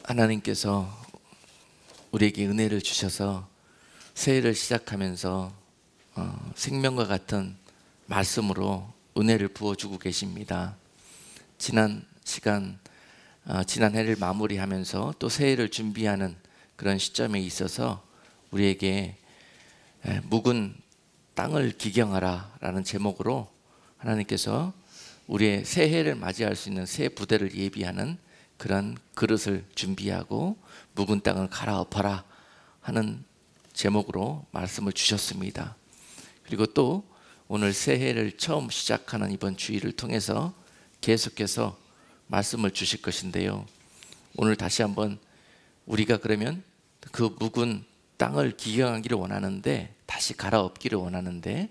하나님께서 우리에게 은혜를 주셔서 새해를 시작하면서 생명과 같은 말씀으로 은혜를 부어주고 계십니다. 지난 시간, 지난 해를 마무리하면서 또 새해를 준비하는 그런 시점에 있어서 우리에게 묵은 땅을 기경하라 라는 제목으로 하나님께서 우리의 새해를 맞이할 수 있는 새 부대를 예비하는 그런 그릇을 준비하고 묵은 땅을 갈아엎어라 하는 제목으로 말씀을 주셨습니다. 그리고 또 오늘 새해를 처음 시작하는 이번 주일을 통해서 계속해서 말씀을 주실 것인데요, 오늘 다시 한번 우리가 그러면 그 묵은 땅을 기경하기를 원하는데, 다시 갈아엎기를 원하는데,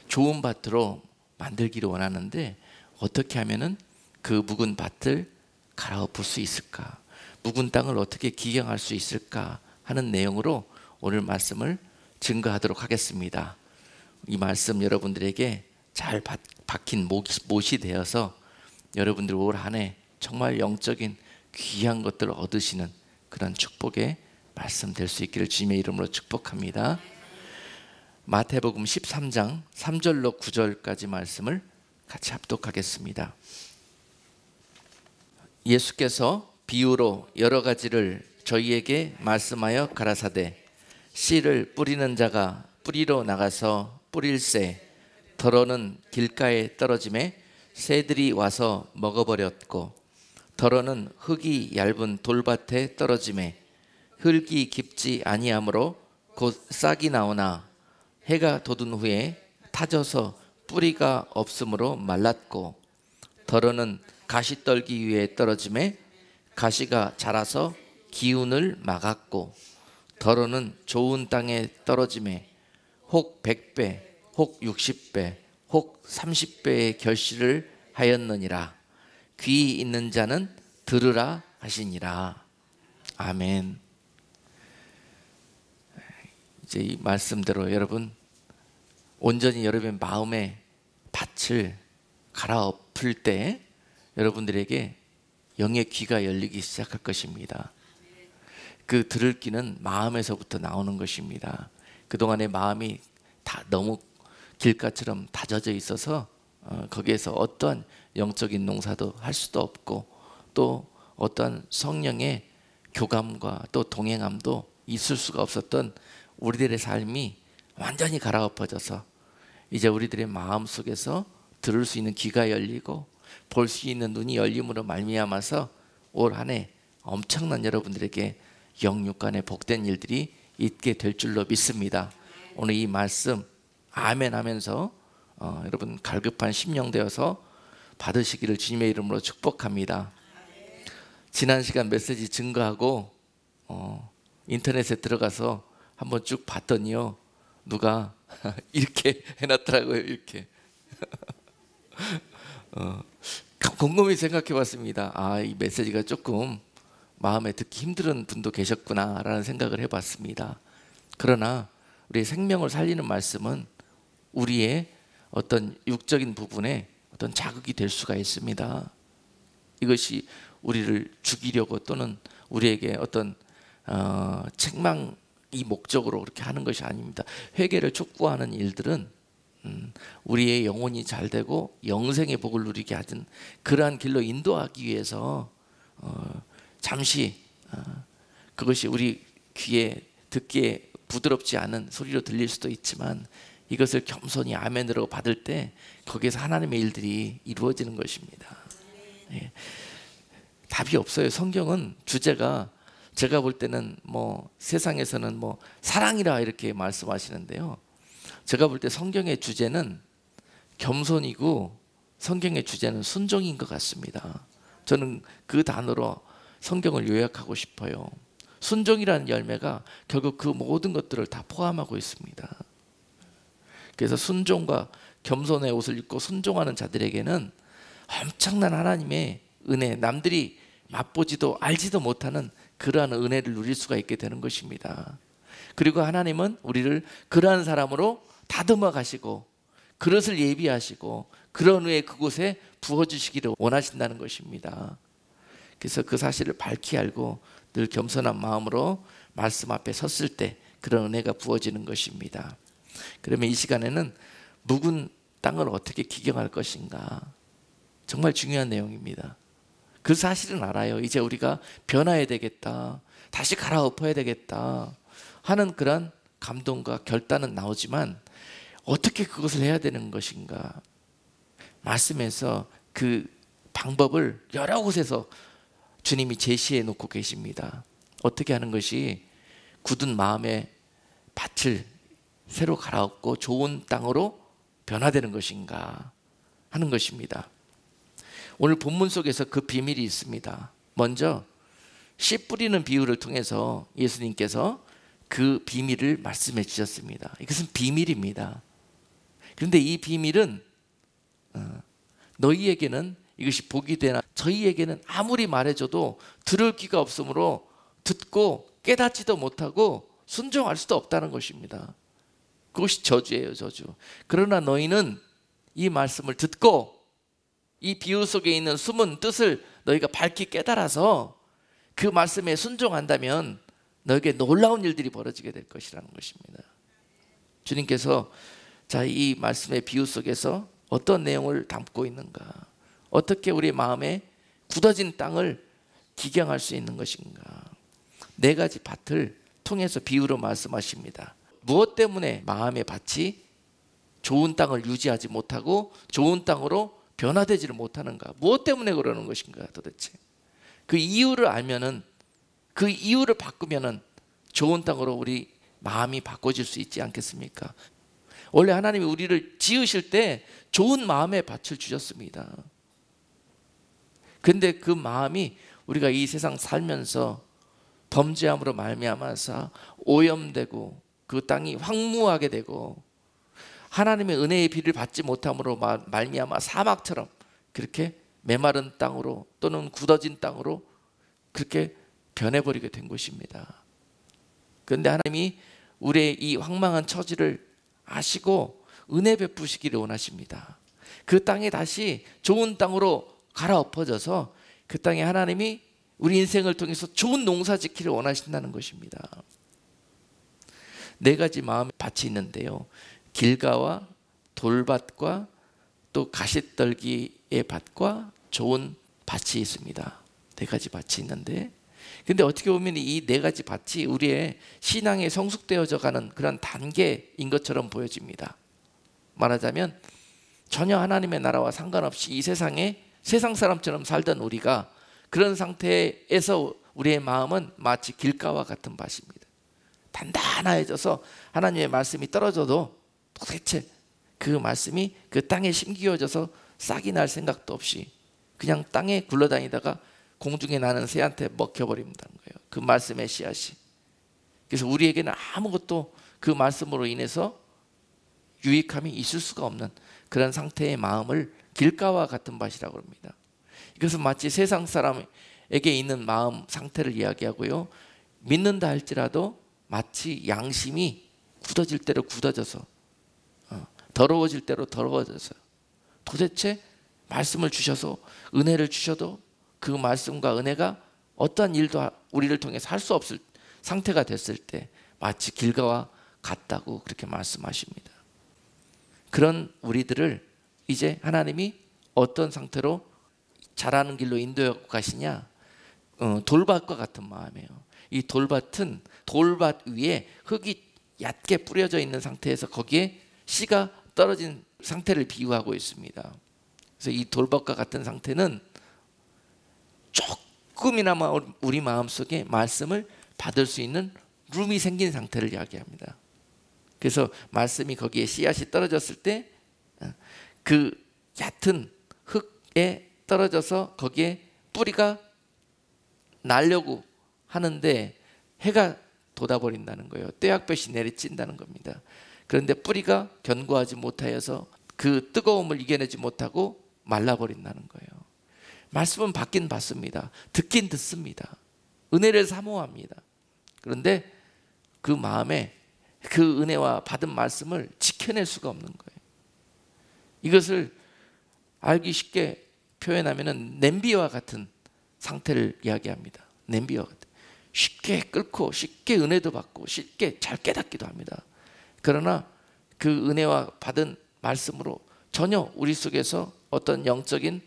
좋은 밭으로 만들기를 원하는데, 어떻게 하면은 그 묵은 밭을 갈아엎을 수 있을까, 묵은 땅을 어떻게 기경할 수 있을까 하는 내용으로 오늘 말씀을 증거하도록 하겠습니다. 이 말씀 여러분들에게 잘 박힌 못이 되어서 여러분들 올 한 해 정말 영적인 귀한 것들을 얻으시는 그런 축복의 말씀 될 수 있기를 주님의 이름으로 축복합니다. 마태복음 13장 3절로 9절까지 말씀을 같이 합독하겠습니다. 예수께서 비유로 여러 가지를 저희에게 말씀하여 가라사대, 씨를 뿌리는 자가 뿌리러 나가서 뿌릴새 더러는 길가에 떨어짐에 새들이 와서 먹어버렸고, 더러는 흙이 얇은 돌밭에 떨어짐에 흙이 깊지 아니하므로 곧 싹이 나오나 해가 돋은 후에 타져서 뿌리가 없으므로 말랐고, 더러는 가시떨기 위에 떨어짐에 가시가 자라서 기운을 막았고, 더러는 좋은 땅에 떨어짐에 혹 100배, 혹 60배, 혹 30배의 결실을 하였느니라. 귀 있는 자는 들으라 하시니라. 아멘. 이제 이 말씀대로 여러분, 온전히 여러분의 마음의 밭을 갈아엎을 때 여러분들에게 영의 귀가 열리기 시작할 것입니다. 그 들을 귀는 마음에서부터 나오는 것입니다. 그동안의 마음이 다 너무 길가처럼 다져져 있어서 거기에서 어떠한 영적인 농사도 할 수도 없고, 또 어떠한 성령의 교감과 또 동행함도 있을 수가 없었던 우리들의 삶이 완전히 갈아엎어져서 이제 우리들의 마음 속에서 들을 수 있는 귀가 열리고 볼 수 있는 눈이 열림으로 말미암아서 올 한 해 엄청난 여러분들에게 영육간의 복된 일들이 있게 될 줄로 믿습니다. 오늘 이 말씀 아멘 하면서 여러분 갈급한 심령 되어서 받으시기를 주님의 이름으로 축복합니다. 지난 시간 메시지 증거하고 인터넷에 들어가서 한번 쭉 봤더니요, 누가 이렇게 해놨더라고요. 이렇게 곰곰이 생각해 봤습니다. 이 메시지가 조금 마음에 듣기 힘든 분도 계셨구나 라는 생각을 해봤습니다. 그러나 우리의 생명을 살리는 말씀은 우리의 어떤 육적인 부분에 어떤 자극이 될 수가 있습니다. 이것이 우리를 죽이려고 또는 우리에게 어떤 책망 이 목적으로 그렇게 하는 것이 아닙니다. 회개를 촉구하는 일들은 우리의 영혼이 잘 되고 영생의 복을 누리게 하든 그러한 길로 인도하기 위해서 잠시 그것이 우리 귀에 듣기에 부드럽지 않은 소리로 들릴 수도 있지만, 이것을 겸손히 아멘으로 받을 때 거기에서 하나님의 일들이 이루어지는 것입니다. 답이 없어요. 성경은 주제가, 제가 볼 때는 세상에서는 사랑이라 이렇게 말씀하시는데요, 제가 볼 때 성경의 주제는 겸손이고 성경의 주제는 순종인 것 같습니다. 저는 그 단어로 성경을 요약하고 싶어요. 순종이라는 열매가 결국 그 모든 것들을 다 포함하고 있습니다. 그래서 순종과 겸손의 옷을 입고 순종하는 자들에게는 엄청난 하나님의 은혜, 남들이 맛보지도 알지도 못하는 그러한 은혜를 누릴 수가 있게 되는 것입니다. 그리고 하나님은 우리를 그러한 사람으로 다듬어 가시고 그릇을 예비하시고 그런 후에 그곳에 부어주시기를 원하신다는 것입니다. 그래서 그 사실을 밝히 알고 늘 겸손한 마음으로 말씀 앞에 섰을 때 그런 은혜가 부어지는 것입니다. 그러면 이 시간에는 묵은 땅을 어떻게 기경할 것인가, 정말 중요한 내용입니다. 그 사실은 알아요. 이제 우리가 변화해야 되겠다, 다시 갈아엎어야 되겠다 하는 그런 감동과 결단은 나오지만 어떻게 그것을 해야 되는 것인가, 말씀에서 그 방법을 여러 곳에서 주님이 제시해 놓고 계십니다. 어떻게 하는 것이 굳은 마음의 밭을 새로 갈아엎고 좋은 땅으로 변화되는 것인가 하는 것입니다. 오늘 본문 속에서 그 비밀이 있습니다. 먼저 씨 뿌리는 비유를 통해서 예수님께서 그 비밀을 말씀해 주셨습니다. 이것은 비밀입니다. 그런데 이 비밀은 너희에게는 이것이 복이 되나 저희에게는 아무리 말해줘도 들을 귀가 없으므로 듣고 깨닫지도 못하고 순종할 수도 없다는 것입니다. 그것이 저주예요, 저주. 그러나 너희는 이 말씀을 듣고 이 비유 속에 있는 숨은 뜻을 너희가 밝히 깨달아서 그 말씀에 순종한다면 너에게 놀라운 일들이 벌어지게 될 것이라는 것입니다. 주님께서 자, 이 말씀의 비유 속에서 어떤 내용을 담고 있는가, 어떻게 우리 마음에 굳어진 땅을 기경할 수 있는 것인가, 네 가지 밭을 통해서 비유로 말씀하십니다. 무엇 때문에 마음의 밭이 좋은 땅을 유지하지 못하고 좋은 땅으로 변화되지를 못하는가, 무엇 때문에 그러는 것인가, 도대체 그 이유를 알면은, 그 이유를 바꾸면은 좋은 땅으로 우리 마음이 바꿔질 수 있지 않겠습니까? 원래 하나님이 우리를 지으실 때 좋은 마음의 밭을 주셨습니다. 근데 그 마음이 우리가 이 세상 살면서 범죄함으로 말미암아서 오염되고 그 땅이 황무하게 되고 하나님의 은혜의 비를 받지 못함으로 말미암아 사막처럼 그렇게 메마른 땅으로 또는 굳어진 땅으로 그렇게 변해버리게 된 것입니다. 그런데 하나님이 우리의 이 황망한 처지를 아시고 은혜 베푸시기를 원하십니다. 그 땅이 다시 좋은 땅으로 갈아엎어져서 그 땅에 하나님이 우리 인생을 통해서 좋은 농사 짓기를 원하신다는 것입니다. 네 가지 마음의 밭이 있는데요, 길가와 돌밭과 또 가시떨기의 밭과 좋은 밭이 있습니다. 네 가지 밭이 있는데, 근데 어떻게 보면 이 네 가지 밭이 우리의 신앙에 성숙되어져 가는 그런 단계인 것처럼 보여집니다. 말하자면 전혀 하나님의 나라와 상관없이 이 세상에 세상 사람처럼 살던 우리가 그런 상태에서 우리의 마음은 마치 길가와 같은 밭입니다. 단단해져서 하나님의 말씀이 떨어져도 도대체 그 말씀이 그 땅에 심기어져서 싹이 날 생각도 없이 그냥 땅에 굴러다니다가 공중에 나는 새한테 먹혀버린다는 거예요, 그 말씀의 씨앗이. 그래서 우리에게는 아무것도 그 말씀으로 인해서 유익함이 있을 수가 없는 그런 상태의 마음을 길가와 같은 밭이라고 합니다. 이것은 마치 세상 사람에게 있는 마음 상태를 이야기하고요, 믿는다 할지라도 마치 양심이 굳어질 대로 굳어져서 더러워질 대로 더러워져서 도대체 말씀을 주셔서 은혜를 주셔도 그 말씀과 은혜가 어떠한 일도 우리를 통해서 할 수 없을 상태가 됐을 때 마치 길가와 같다고 그렇게 말씀하십니다. 그런 우리들을 이제 하나님이 어떤 상태로 자라는 길로 인도해 가시냐, 돌밭과 같은 마음이에요. 이 돌밭은 돌밭 위에 흙이 얕게 뿌려져 있는 상태에서 거기에 씨가 떨어진 상태를 비유하고 있습니다. 그래서 이 돌밭과 같은 상태는 조금이나마 우리 마음속에 말씀을 받을 수 있는 룸이 생긴 상태를 이야기합니다. 그래서 말씀이 거기에 씨앗이 떨어졌을 때 그 얕은 흙에 떨어져서 거기에 뿌리가 나려고 하는데 해가 돋아버린다는 거예요. 떼약볕이 내리친다는 겁니다. 그런데 뿌리가 견고하지 못하여서 그 뜨거움을 이겨내지 못하고 말라버린다는 거예요. 말씀은 받긴 받습니다. 듣긴 듣습니다. 은혜를 사모합니다. 그런데 그 마음에 그 은혜와 받은 말씀을 지켜낼 수가 없는 거예요. 이것을 알기 쉽게 표현하면 냄비와 같은 상태를 이야기합니다. 냄비와 같아. 쉽게 끓고 쉽게 은혜도 받고 쉽게 잘 깨닫기도 합니다. 그러나 그 은혜와 받은 말씀으로 전혀 우리 속에서 어떤 영적인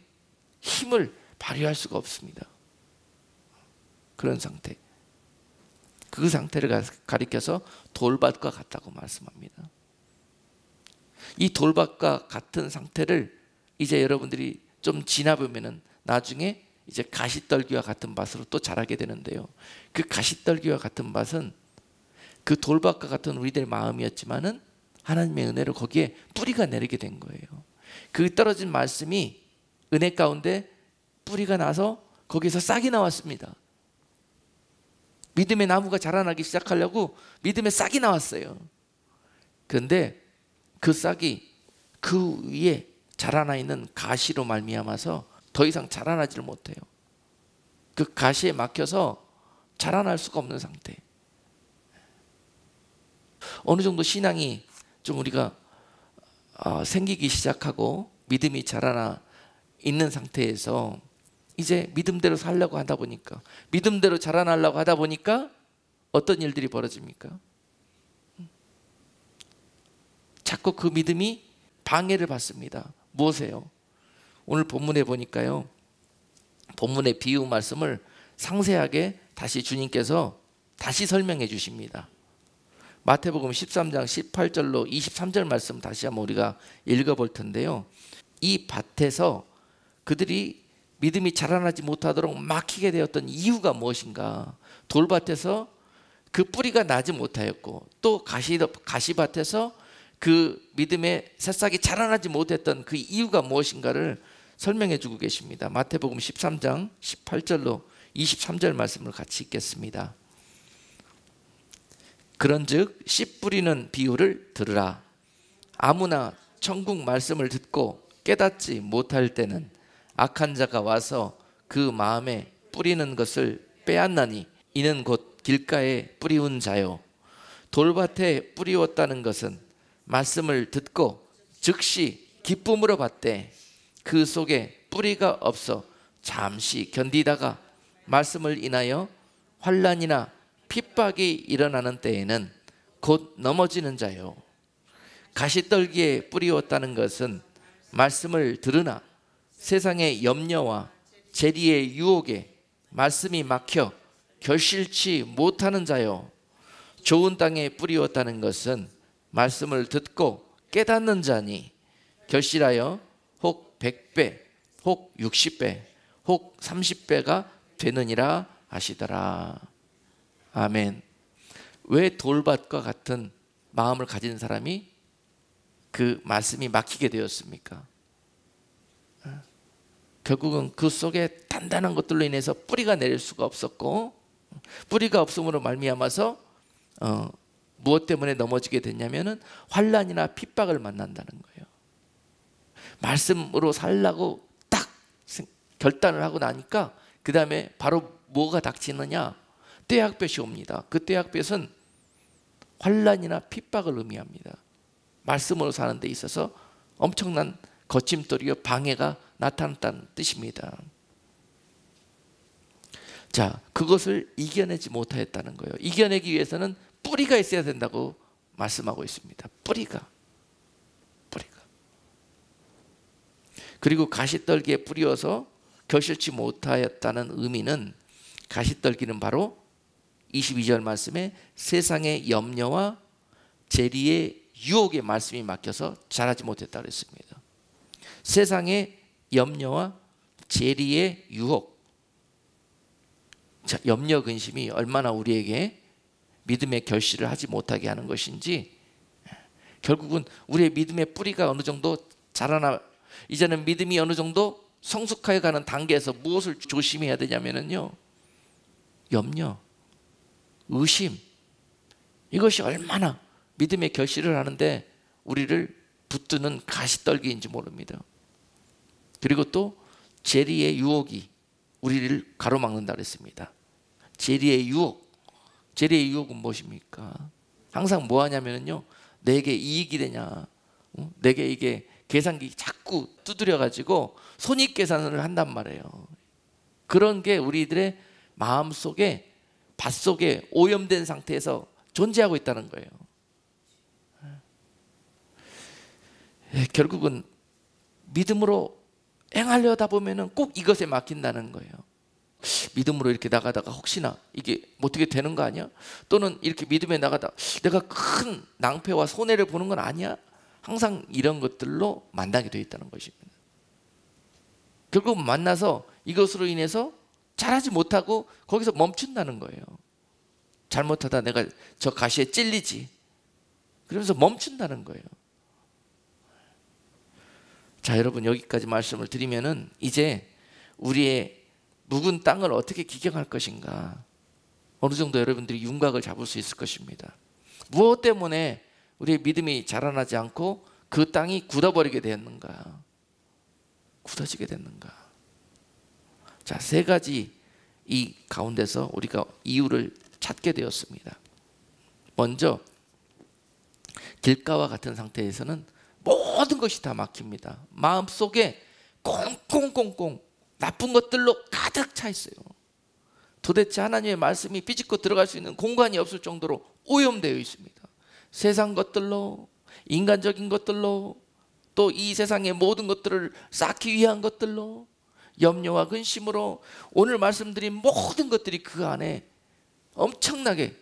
힘을 발휘할 수가 없습니다. 그런 상태. 그 상태를 가리켜서 돌밭과 같다고 말씀합니다. 이 돌밭과 같은 상태를 이제 여러분들이 좀 지나보면은 나중에 이제 가시떨기와 같은 밭으로 또 자라게 되는데요. 그 가시떨기와 같은 밭은 그 돌밭과 같은 우리들의 마음이었지만은 하나님의 은혜로 거기에 뿌리가 내리게 된 거예요. 그 떨어진 말씀이 은혜 가운데 뿌리가 나서 거기서 싹이 나왔습니다. 믿음의 나무가 자라나기 시작하려고 믿음의 싹이 나왔어요. 그런데 그 싹이 그 위에 자라나 있는 가시로 말미암아서 더 이상 자라나지를 못해요. 그 가시에 막혀서 자라날 수가 없는 상태. 어느 정도 신앙이 좀 우리가 생기기 시작하고 믿음이 자라나 있는 상태에서 이제 믿음대로 살려고 하다 보니까, 믿음대로 자라나려고 하다 보니까 어떤 일들이 벌어집니까? 자꾸 그 믿음이 방해를 받습니다. 무엇이에요? 오늘 본문에 보니까요, 본문의 비유 말씀을 상세하게 다시 주님께서 다시 설명해 주십니다. 마태복음 13장 18절로 23절 말씀 다시 한번 우리가 읽어볼 텐데요. 이 밭에서 그들이 믿음이 자라나지 못하도록 막히게 되었던 이유가 무엇인가? 돌밭에서 그 뿌리가 나지 못하였고, 또 가시밭에서 그 믿음의 새싹이 자라나지 못했던 그 이유가 무엇인가를 설명해 주고 계십니다. 마태복음 13장 18절로 23절 말씀을 같이 읽겠습니다. 그런즉 씨 뿌리는 비유를 들으라. 아무나 천국 말씀을 듣고 깨닫지 못할 때는 악한 자가 와서 그 마음에 뿌리는 것을 빼앗나니 이는 곧 길가에 뿌리운 자요. 돌밭에 뿌리웠다는 것은 말씀을 듣고 즉시 기쁨으로 받되 그 속에 뿌리가 없어 잠시 견디다가 말씀을 인하여 환난이나 핍박이 일어나는 때에는 곧 넘어지는 자요. 가시떨기에 뿌리웠다는 것은 말씀을 들으나 세상의 염려와 재리의 유혹에 말씀이 막혀 결실치 못하는 자요. 좋은 땅에 뿌리웠다는 것은 말씀을 듣고 깨닫는 자니 결실하여 혹 100배, 혹 60배, 혹 30배가 되느니라 하시더라. 아멘. 왜 돌밭과 같은 마음을 가진 사람이 그 말씀이 막히게 되었습니까? 결국은 그 속에 단단한 것들로 인해서 뿌리가 내릴 수가 없었고, 뿌리가 없음으로 말미암아서 무엇 때문에 넘어지게 됐냐면은 환난이나 핍박을 만난다는 거예요. 말씀으로 살라고 딱 결단을 하고 나니까 그 다음에 바로 뭐가 닥치느냐? 떼약볕이 옵니다. 그 떼약볕은 환난이나 핍박을 의미합니다. 말씀으로 사는 데 있어서 엄청난 거침돌이와 방해가 나타났다는 뜻입니다. 자, 그것을 이겨내지 못하였다는 거예요. 이겨내기 위해서는 뿌리가 있어야 된다고 말씀하고 있습니다. 뿌리가. 그리고 가시떨기에 뿌리어서 결실치 못하였다는 의미는, 가시떨기는 바로 22절 말씀에 세상의 염려와 재리의 유혹에 말씀이 막혀서 자라지 못했다 그랬습니다. 세상의 염려와 재리의 유혹. 자, 염려 근심이 얼마나 우리에게 믿음의 결실을 하지 못하게 하는 것인지, 결국은 우리의 믿음의 뿌리가 어느 정도 자라나, 이제는 믿음이 어느 정도 성숙하여 가는 단계에서 무엇을 조심해야 되냐면요, 염려, 의심, 이것이 얼마나 믿음의 결실을 하는데 우리를 붙드는 가시떨기인지 모릅니다. 그리고 또 재리의 유혹이 우리를 가로막는다 그랬습니다. 재리의 유혹은 무엇입니까? 항상 뭐 하냐면요, 내게 이익이 되냐, 내게 이게 계산기 자꾸 두드려 가지고 손익 계산을 한단 말이에요. 그런 게 우리들의 마음속에 밭속에 오염된 상태에서 존재하고 있다는 거예요. 결국은 믿음으로 행하려다 보면은 꼭 이것에 막힌다는 거예요. 믿음으로 이렇게 나가다가 혹시나 이게 어떻게 되는 거 아니야? 또는 이렇게 믿음에 나가다 내가 큰 낭패와 손해를 보는 건 아니야? 항상 이런 것들로 만나게 되어 있다는 것입니다. 결국 만나서 이것으로 인해서 잘하지 못하고 거기서 멈춘다는 거예요. 잘못하다 내가 저 가시에 찔리지. 그러면서 멈춘다는 거예요. 자, 여러분, 여기까지 말씀을 드리면은 이제 우리의 묵은 땅을 어떻게 기경할 것인가, 어느 정도 여러분들이 윤곽을 잡을 수 있을 것입니다. 무엇 때문에 우리의 믿음이 자라나지 않고 그 땅이 굳어버리게 되었는가, 굳어지게 됐는가. 자, 세 가지 이 가운데서 우리가 이유를 찾게 되었습니다. 먼저 길가와 같은 상태에서는 모든 것이 다 막힙니다. 마음속에 꽁꽁꽁꽁 나쁜 것들로 가득 차 있어요. 도대체 하나님의 말씀이 비집고 들어갈 수 있는 공간이 없을 정도로 오염되어 있습니다. 세상 것들로, 인간적인 것들로, 또 이 세상의 모든 것들을 쌓기 위한 것들로, 염려와 근심으로 오늘 말씀드린 모든 것들이 그 안에 엄청나게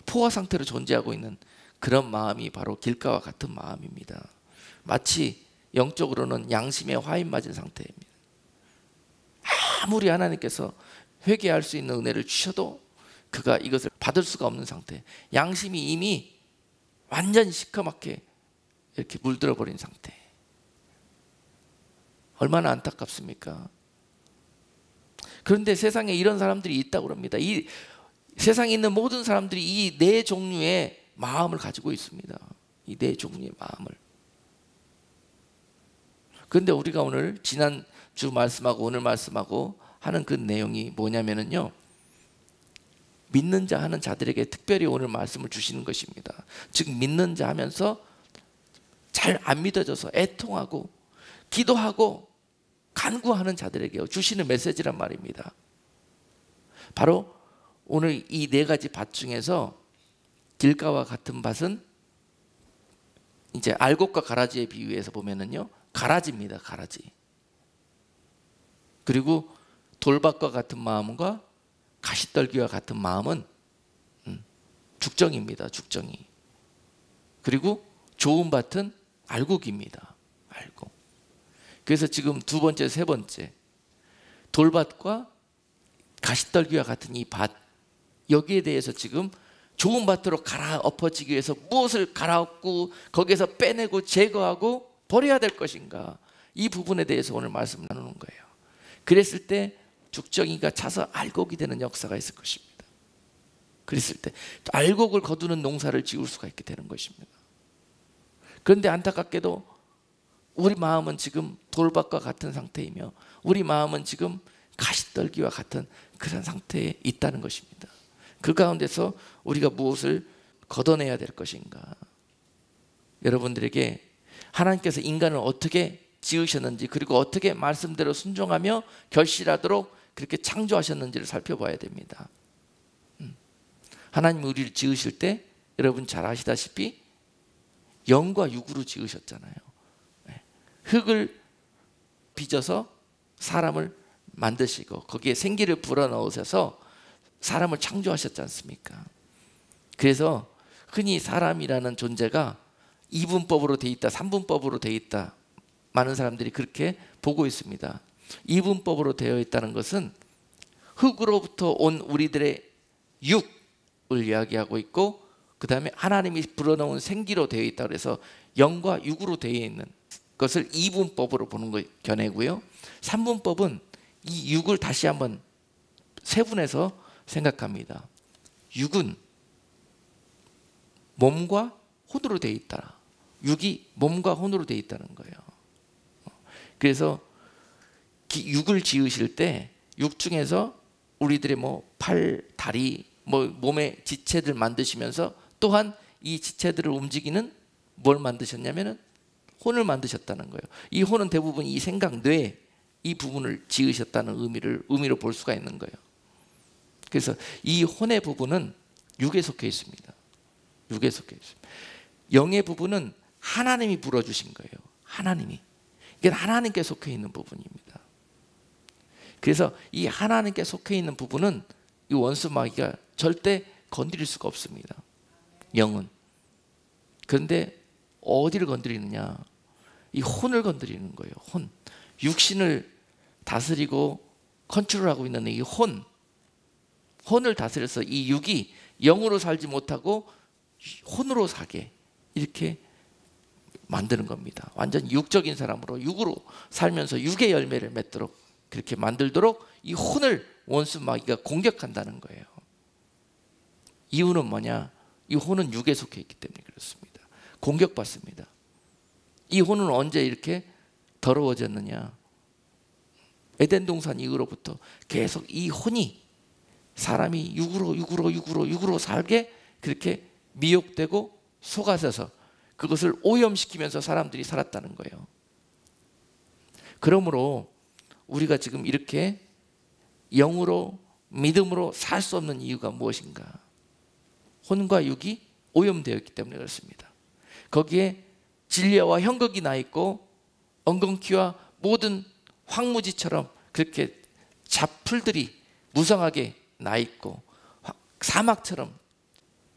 포화 상태로 존재하고 있는 그런 마음이 바로 길가와 같은 마음입니다. 마치 영적으로는 양심에 화인 맞은 상태입니다. 아무리 하나님께서 회개할 수 있는 은혜를 주셔도 그가 이것을 받을 수가 없는 상태, 양심이 이미 완전히 시커멓게 이렇게 물들어 버린 상태. 얼마나 안타깝습니까? 그런데 세상에 이런 사람들이 있다고 합니다. 이 세상에 있는 모든 사람들이 이 네 종류의 마음을 가지고 있습니다. 이 네 종류의 마음을. 그런데 우리가 오늘 지난주 말씀하고 오늘 말씀하고 하는 그 내용이 뭐냐면요, 믿는 자 하는 자들에게 특별히 오늘 말씀을 주시는 것입니다. 즉 믿는 자 하면서 잘 안 믿어져서 애통하고 기도하고 간구하는 자들에게 주시는 메시지란 말입니다. 바로 오늘 이 네 가지 밭 중에서 길가와 같은 밭은 이제 알곡과 가라지에 비유해서 보면은요, 가라지입니다. 가라지. 그리고 돌밭과 같은 마음과 가시떨기와 같은 마음은 죽정입니다. 죽정이. 그리고 좋은 밭은 알곡입니다. 알곡. 그래서 지금 두 번째, 세 번째, 돌밭과 가시떨기와 같은 이 밭, 여기에 대해서 지금 좋은 밭으로 갈아엎어지기 위해서 무엇을 갈아엎고 거기에서 빼내고 제거하고 버려야 될 것인가, 이 부분에 대해서 오늘 말씀 나누는 거예요. 그랬을 때 죽정이가 차서 알곡이 되는 역사가 있을 것입니다. 그랬을 때 알곡을 거두는 농사를 지을 수가 있게 되는 것입니다. 그런데 안타깝게도 우리 마음은 지금 돌밭과 같은 상태이며 우리 마음은 지금 가시떨기와 같은 그런 상태에 있다는 것입니다. 그 가운데서 우리가 무엇을 걷어내야 될 것인가. 여러분들에게 하나님께서 인간을 어떻게 지으셨는지, 그리고 어떻게 말씀대로 순종하며 결실하도록 그렇게 창조하셨는지를 살펴봐야 됩니다. 하나님이 우리를 지으실 때 여러분 잘 아시다시피 영과 육으로 지으셨잖아요. 흙을 빚어서 사람을 만드시고 거기에 생기를 불어넣으셔서 사람을 창조하셨지 않습니까? 그래서 흔히 사람이라는 존재가 2분법으로 돼 있다, 3분법으로 돼 있다, 많은 사람들이 그렇게 보고 있습니다. 2분법으로 되어 있다는 것은 흙으로부터 온 우리들의 육을 이야기하고 있고, 그 다음에 하나님이 불어넣은 생기로 되어 있다 그래서 영과 육으로 되어 있는 것을 2분법으로 보는 거 견해고요. 3분법은 이 육을 다시 한번 세분해서 생각합니다. 육은 몸과 혼으로 되어 있다. 육이 몸과 혼으로 되어 있다는 거예요. 그래서 육을 지으실 때 육 중에서 우리들의 팔, 다리, 몸의 지체들 만드시면서 또한 이 지체들을 움직이는 뭘 만드셨냐면은 혼을 만드셨다는 거예요. 이 혼은 대부분 이 생각, 뇌, 이 부분을 지으셨다는 의미로 볼 수가 있는 거예요. 그래서 이 혼의 부분은 육에 속해 있습니다. 육에 속해 있습니다. 영의 부분은 하나님이 불어주신 거예요. 하나님이. 이게 하나님께 속해 있는 부분입니다. 그래서 이 하나님께 속해 있는 부분은 이 원수 마귀가 절대 건드릴 수가 없습니다. 영은. 그런데 어디를 건드리느냐? 이 혼을 건드리는 거예요. 혼. 육신을 다스리고 컨트롤하고 있는 이 혼을 다스려서 이 육이 영으로 살지 못하고 혼으로 사게 이렇게 만드는 겁니다. 완전 육적인 사람으로 육으로 살면서 육의 열매를 맺도록 그렇게 만들도록 이 혼을 원수 마귀가 공격한다는 거예요. 이유는 뭐냐? 이 혼은 육에 속해 있기 때문에 그렇습니다. 공격받습니다. 이 혼은 언제 이렇게 더러워졌느냐? 에덴 동산 이후로부터 계속 이 혼이 사람이 육으로 살게 그렇게 미혹되고 속아져서 그것을 오염시키면서 사람들이 살았다는 거예요. 그러므로 우리가 지금 이렇게 영으로 믿음으로 살 수 없는 이유가 무엇인가? 혼과 육이 오염되어 있기 때문에 그렇습니다. 거기에 진리와 형극이 나 있고 엉겅퀴와 모든 황무지처럼 그렇게 잡풀들이 무성하게 나 있고 사막처럼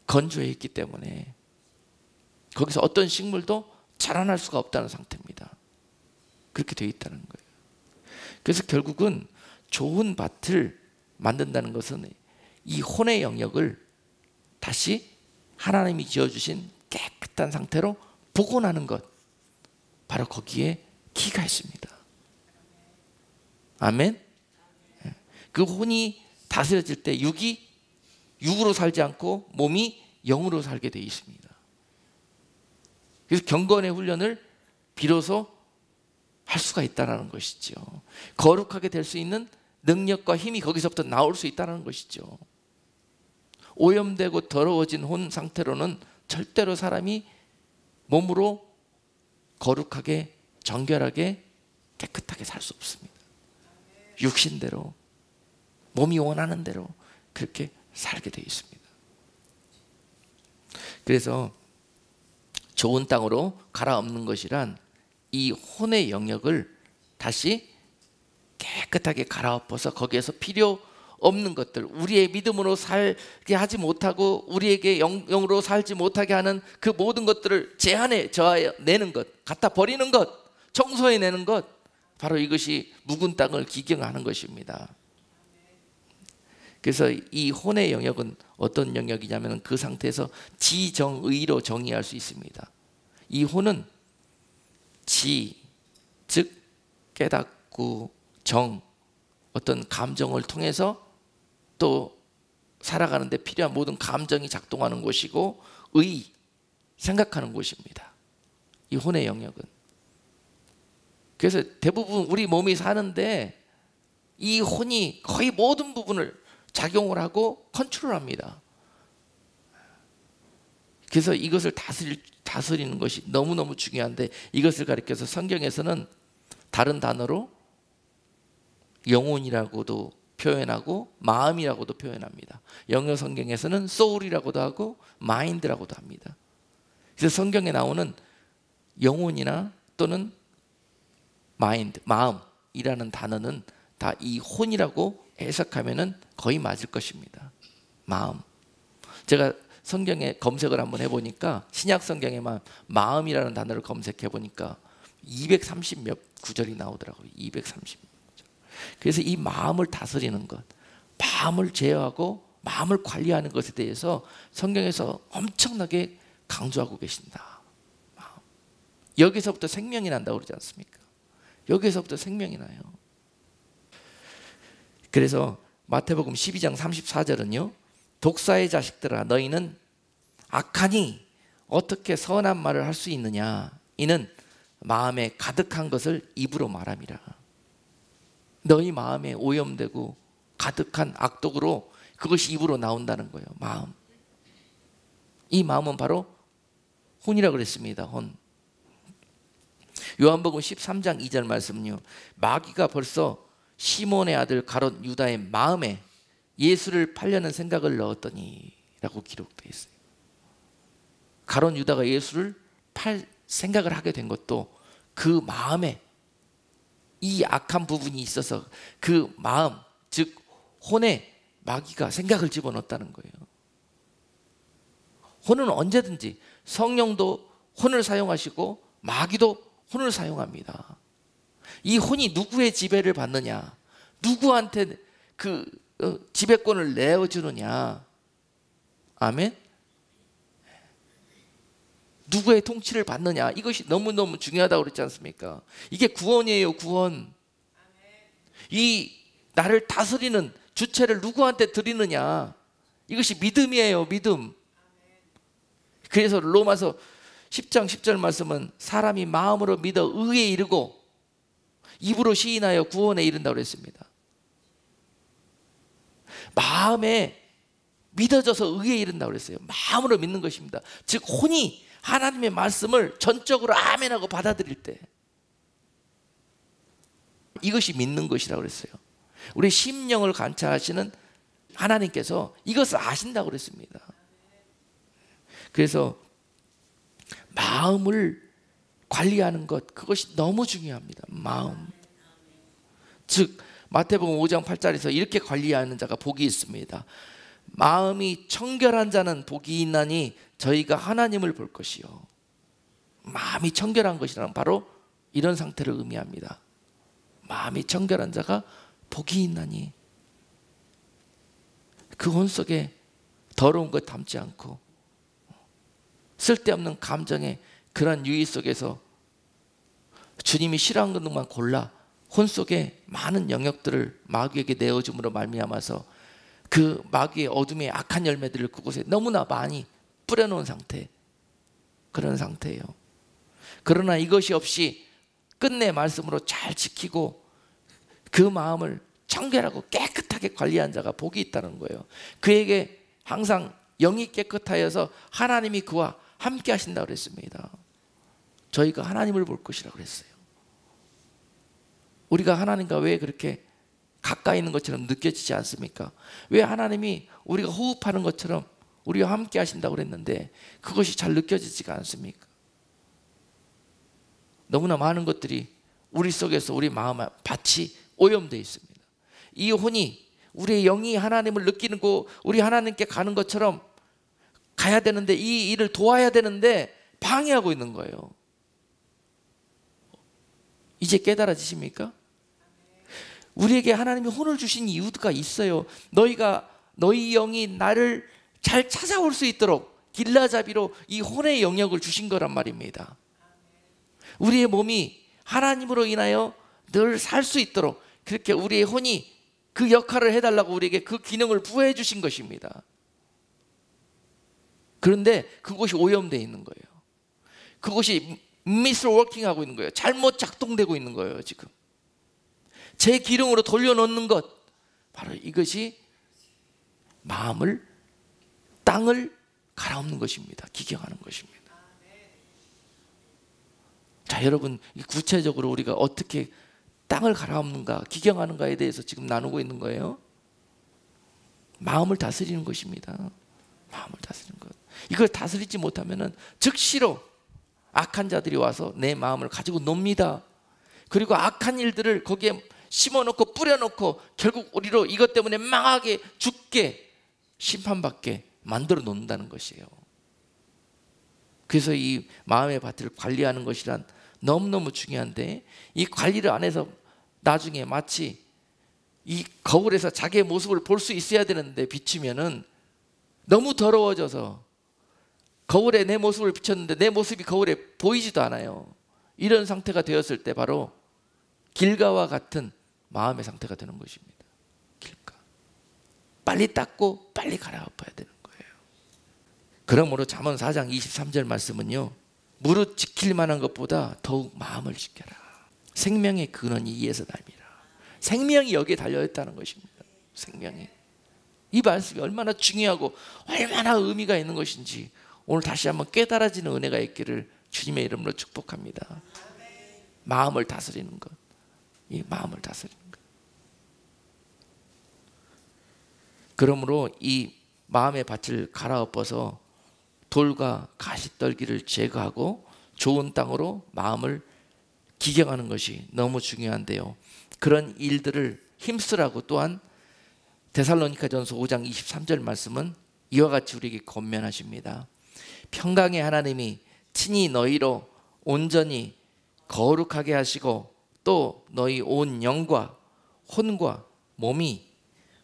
건조해 있기 때문에 거기서 어떤 식물도 자라날 수가 없다는 상태입니다. 그렇게 되어 있다는 거예요. 그래서 결국은 좋은 밭을 만든다는 것은 이 혼의 영역을 다시 하나님이 지어주신 깨끗한 상태로 복원하는 것, 바로 거기에 기가 있습니다. 아멘. 그 혼이 다스려질 때 육이 육으로 살지 않고 몸이 영으로 살게 되어 있습니다. 그래서 경건의 훈련을 비로소 할 수가 있다는 것이죠. 거룩하게 될 수 있는 능력과 힘이 거기서부터 나올 수 있다는 것이죠. 오염되고 더러워진 혼 상태로는 절대로 사람이 몸으로 거룩하게 정결하게 깨끗하게 살 수 없습니다. 육신대로 몸이 원하는 대로 그렇게 살게 되어 있습니다. 그래서 좋은 땅으로 갈아엎는 것이란 이 혼의 영역을 다시 깨끗하게 갈아엎어서 거기에서 필요 없는 것들, 우리의 믿음으로 살게 하지 못하고 우리에게 영으로 살지 못하게 하는 그 모든 것들을 제한해 저어내는 것, 갖다 버리는 것, 청소해내는 것, 바로 이것이 묵은 땅을 기경하는 것입니다. 그래서 이 혼의 영역은 어떤 영역이냐면 그 상태에서 지정의로 정의할 수 있습니다. 이 혼은 지, 즉 깨닫고 정, 어떤 감정을 통해서 또 살아가는데 필요한 모든 감정이 작동하는 곳이고 의, 생각하는 곳입니다. 이 혼의 영역은. 그래서 대부분 우리 몸이 사는데 이 혼이 거의 모든 부분을 작용을 하고 컨트롤합니다. 그래서 이것을 다스리는 것이 너무너무 중요한데 이것을 가리켜서 성경에서는 다른 단어로 영혼이라고도 표현하고 마음이라고도 표현합니다. 영어 성경에서는 soul이라고도 하고 mind라고도 합니다. 그래서 성경에 나오는 영혼이나 또는 mind, 마음이라는 단어는 다 이 혼이라고 해석하면은 거의 맞을 것입니다. 마음. 제가 성경에 검색을 한번 해보니까 신약 성경에만 마음이라는 단어를 검색해 보니까 230 몇 구절이 나오더라고요. 230 구절. 그래서 이 마음을 다스리는 것, 마음을 제어하고 마음을 관리하는 것에 대해서 성경에서 엄청나게 강조하고 계신다. 마음. 여기서부터 생명이 난다고 그러지 않습니까? 여기서부터 생명이 나요. 그래서 마태복음 12장 34절은요. 독사의 자식들아 너희는 악하니 어떻게 선한 말을 할 수 있느냐. 이는 마음에 가득한 것을 입으로 말함이라. 너희 마음에 오염되고 가득한 악독으로 그것이 입으로 나온다는 거예요. 마음. 이 마음은 바로 혼이라고 그랬습니다. 혼. 요한복음 13장 2절 말씀은요, 마귀가 벌써 시몬의 아들 가롯 유다의 마음에 예수를 팔려는 생각을 넣었더니 라고 기록되어 있어요. 가롯 유다가 예수를 팔 생각을 하게 된 것도 그 마음에 이 악한 부분이 있어서 그 마음, 즉 혼에 마귀가 생각을 집어넣었다는 거예요. 혼은 언제든지 성령도 혼을 사용하시고 마귀도 혼을 사용합니다. 이 혼이 누구의 지배를 받느냐, 누구한테 그 지배권을 내어주느냐, 아멘? 누구의 통치를 받느냐, 이것이 너무너무 중요하다고 그랬지 않습니까? 이게 구원이에요, 구원. 이 나를 다스리는 주체를 누구한테 드리느냐, 이것이 믿음이에요, 믿음. 그래서 로마서 10장 10절 말씀은 사람이 마음으로 믿어 의에 이르고 입으로 시인하여 구원에 이른다고 그랬습니다. 마음에 믿어져서 의에 이른다고 그랬어요. 마음으로 믿는 것입니다. 즉 혼이 하나님의 말씀을 전적으로 아멘하고 받아들일 때, 이것이 믿는 것이라고 그랬어요. 우리 심령을 관찰하시는 하나님께서 이것을 아신다고 그랬습니다. 그래서 마음을 관리하는 것, 그것이 너무 중요합니다. 마음. 즉 마태복음 5장 8절에서 이렇게 관리하는 자가 복이 있습니다. 마음이 청결한 자는 복이 있나니 저희가 하나님을 볼 것이요. 마음이 청결한 것이란 바로 이런 상태를 의미합니다. 마음이 청결한 자가 복이 있나니, 그 혼 속에 더러운 것 담지 않고 쓸데없는 감정의 그런 유의 속에서 주님이 싫어하는 것만 골라 혼 속에 많은 영역들을 마귀에게 내어줌으로 말미암아서 그 마귀의 어둠의 악한 열매들을 그곳에 너무나 많이 뿌려놓은 상태, 그런 상태예요. 그러나 이것이 없이 끝내 말씀으로 잘 지키고 그 마음을 청결하고 깨끗하게 관리한 자가 복이 있다는 거예요. 그에게 항상 영이 깨끗하여서 하나님이 그와 함께 하신다고 그랬습니다. 저희가 하나님을 볼 것이라고 그랬어요. 우리가 하나님과 왜 그렇게 가까이 있는 것처럼 느껴지지 않습니까? 왜 하나님이 우리가 호흡하는 것처럼 우리와 함께 하신다고 그랬는데 그것이 잘 느껴지지가 않습니까? 너무나 많은 것들이 우리 속에서 우리 마음 밭이 오염되어 있습니다. 이 혼이, 우리의 영이 하나님을 느끼는 거, 우리 하나님께 가는 것처럼 가야 되는데, 이 일을 도와야 되는데 방해하고 있는 거예요. 이제 깨달아지십니까? 우리에게 하나님이 혼을 주신 이유가 있어요. 너희 영이 나를 잘 찾아올 수 있도록 길라잡이로 이 혼의 영역을 주신 거란 말입니다. 우리의 몸이 하나님으로 인하여 늘 살 수 있도록 그렇게 우리의 혼이 그 역할을 해달라고 우리에게 그 기능을 부여해 주신 것입니다. 그런데 그것이 오염되어 있는 거예요. 그것이 미스워킹하고 있는 거예요. 잘못 작동되고 있는 거예요. 지금 제 기능으로 돌려놓는 것, 바로 이것이 마음을, 땅을 갈아엎는 것입니다. 기경하는 것입니다. 자, 여러분, 구체적으로 우리가 어떻게 땅을 갈아엎는가, 기경하는가에 대해서 지금 나누고 있는 거예요. 마음을 다스리는 것입니다. 마음을 다스리는 것. 이걸 다스리지 못하면은 즉시로 악한 자들이 와서 내 마음을 가지고 놉니다. 그리고 악한 일들을 거기에 심어놓고 뿌려놓고 결국 우리로 이것 때문에 망하게, 죽게, 심판받게 만들어 놓는다는 것이에요. 그래서 이 마음의 밭을 관리하는 것이란 너무너무 중요한데, 이 관리를 안 해서 나중에 마치 이 거울에서 자기의 모습을 볼 수 있어야 되는데 비추면은 너무 더러워져서 거울에 내 모습을 비쳤는데 내 모습이 거울에 보이지도 않아요. 이런 상태가 되었을 때 바로 길가와 같은 마음의 상태가 되는 것입니다. 길가. 빨리 닦고 빨리 갈아엎어야 되는 거예요. 그러므로 잠언 4장 23절 말씀은요, 무릇 지킬 만한 것보다 더욱 마음을 지켜라. 생명의 근원이 이에서 납니다. 생명이 여기에 달려있다는 것입니다. 생명이. 이 말씀이 얼마나 중요하고 얼마나 의미가 있는 것인지 오늘 다시 한번 깨달아지는 은혜가 있기를 주님의 이름으로 축복합니다. 마음을 다스리는 것. 이 마음을 다스리는 것. 그러므로 이 마음의 밭을 갈아엎어서 돌과 가시떨기를 제거하고 좋은 땅으로 마음을 기경하는 것이 너무 중요한데요. 그런 일들을 힘쓰라고 또한 데살로니가전서 5장 23절 말씀은 이와 같이 우리에게 권면하십니다. 평강의 하나님이 친히 너희로 온전히 거룩하게 하시고 또 너희 온 영과 혼과 몸이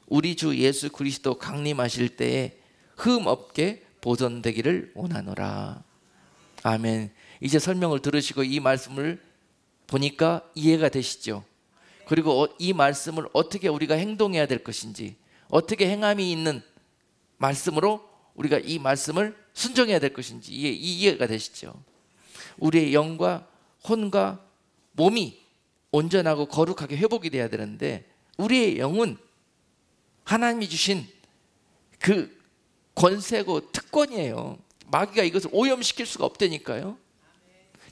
우리 주 예수 그리스도 강림하실 때에 흠 없게 보존되기를 원하노라. 아멘. 이제 설명을 들으시고 이 말씀을 보니까 이해가 되시죠? 그리고 이 말씀을 어떻게 우리가 행동해야 될 것인지, 어떻게 행함이 있는 말씀으로 우리가 이 말씀을 순종해야 될 것인지 이해가 되시죠? 우리의 영과 혼과 몸이 온전하고 거룩하게 회복이 돼야 되는데, 우리의 영은 하나님이 주신 그 권세고 특권이에요. 마귀가 이것을 오염시킬 수가 없다니까요.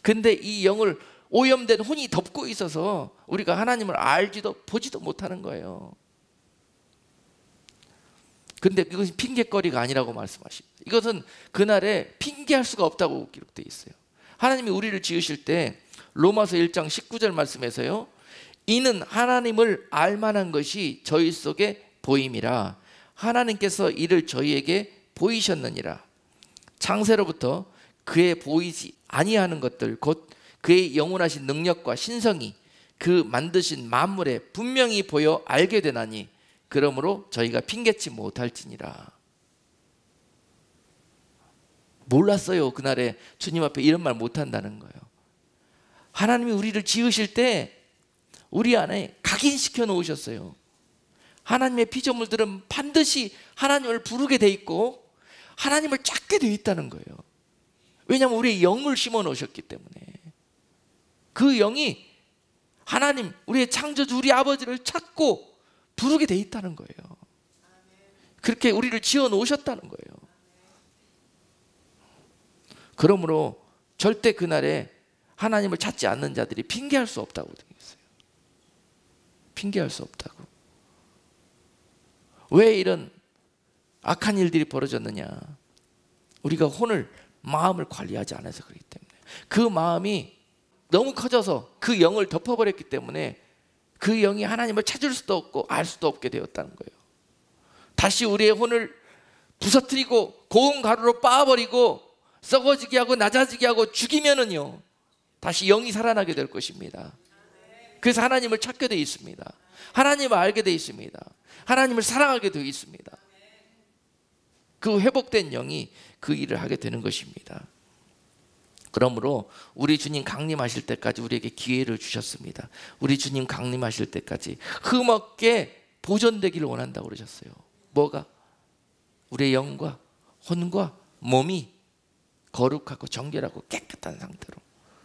근데 이 영을 오염된 혼이 덮고 있어서 우리가 하나님을 알지도 보지도 못하는 거예요. 근데 이것은 핑계거리가 아니라고 말씀하십니다. 이것은 그날에 핑계할 수가 없다고 기록되어 있어요. 하나님이 우리를 지으실 때 로마서 1장 19절 말씀에서요, 이는 하나님을 알만한 것이 저희 속에 보임이라 하나님께서 이를 저희에게 보이셨느니라. 창세로부터 그의 보이지 아니하는 것들 곧 그의 영원하신 능력과 신성이 그 만드신 만물에 분명히 보여 알게 되나니 그러므로 저희가 핑계치 못할지니라. 몰랐어요. 그날에 주님 앞에 이런 말 못한다는 거예요. 하나님이 우리를 지으실 때 우리 안에 각인시켜 놓으셨어요. 하나님의 피조물들은 반드시 하나님을 부르게 돼 있고 하나님을 찾게 돼 있다는 거예요. 왜냐하면 우리의 영을 심어 놓으셨기 때문에. 그 영이 하나님, 우리의 창조주 우리 아버지를 찾고 부르게 돼 있다는 거예요. 그렇게 우리를 지어 놓으셨다는 거예요. 그러므로 절대 그날에 하나님을 찾지 않는 자들이 핑계할 수 없다고 되어 있어요. 핑계할 수 없다고. 왜 이런 악한 일들이 벌어졌느냐? 우리가 마음을 관리하지 않아서 그렇기 때문에. 그 마음이 너무 커져서 그 영을 덮어버렸기 때문에 그 영이 하나님을 찾을 수도 없고 알 수도 없게 되었다는 거예요. 다시 우리의 혼을 부서뜨리고 고운 가루로 빻아버리고 썩어지게 하고 낮아지게 하고 죽이면은요, 다시 영이 살아나게 될 것입니다. 그래서 하나님을 찾게 되어 있습니다. 하나님을 알게 되어 있습니다. 하나님을 사랑하게 되어 있습니다. 그 회복된 영이 그 일을 하게 되는 것입니다. 그러므로 우리 주님 강림하실 때까지 우리에게 기회를 주셨습니다. 우리 주님 강림하실 때까지 흠없게 보존되기를 원한다고 그러셨어요. 뭐가? 우리의 영과 혼과 몸이 거룩하고 정결하고 깨끗한 상태로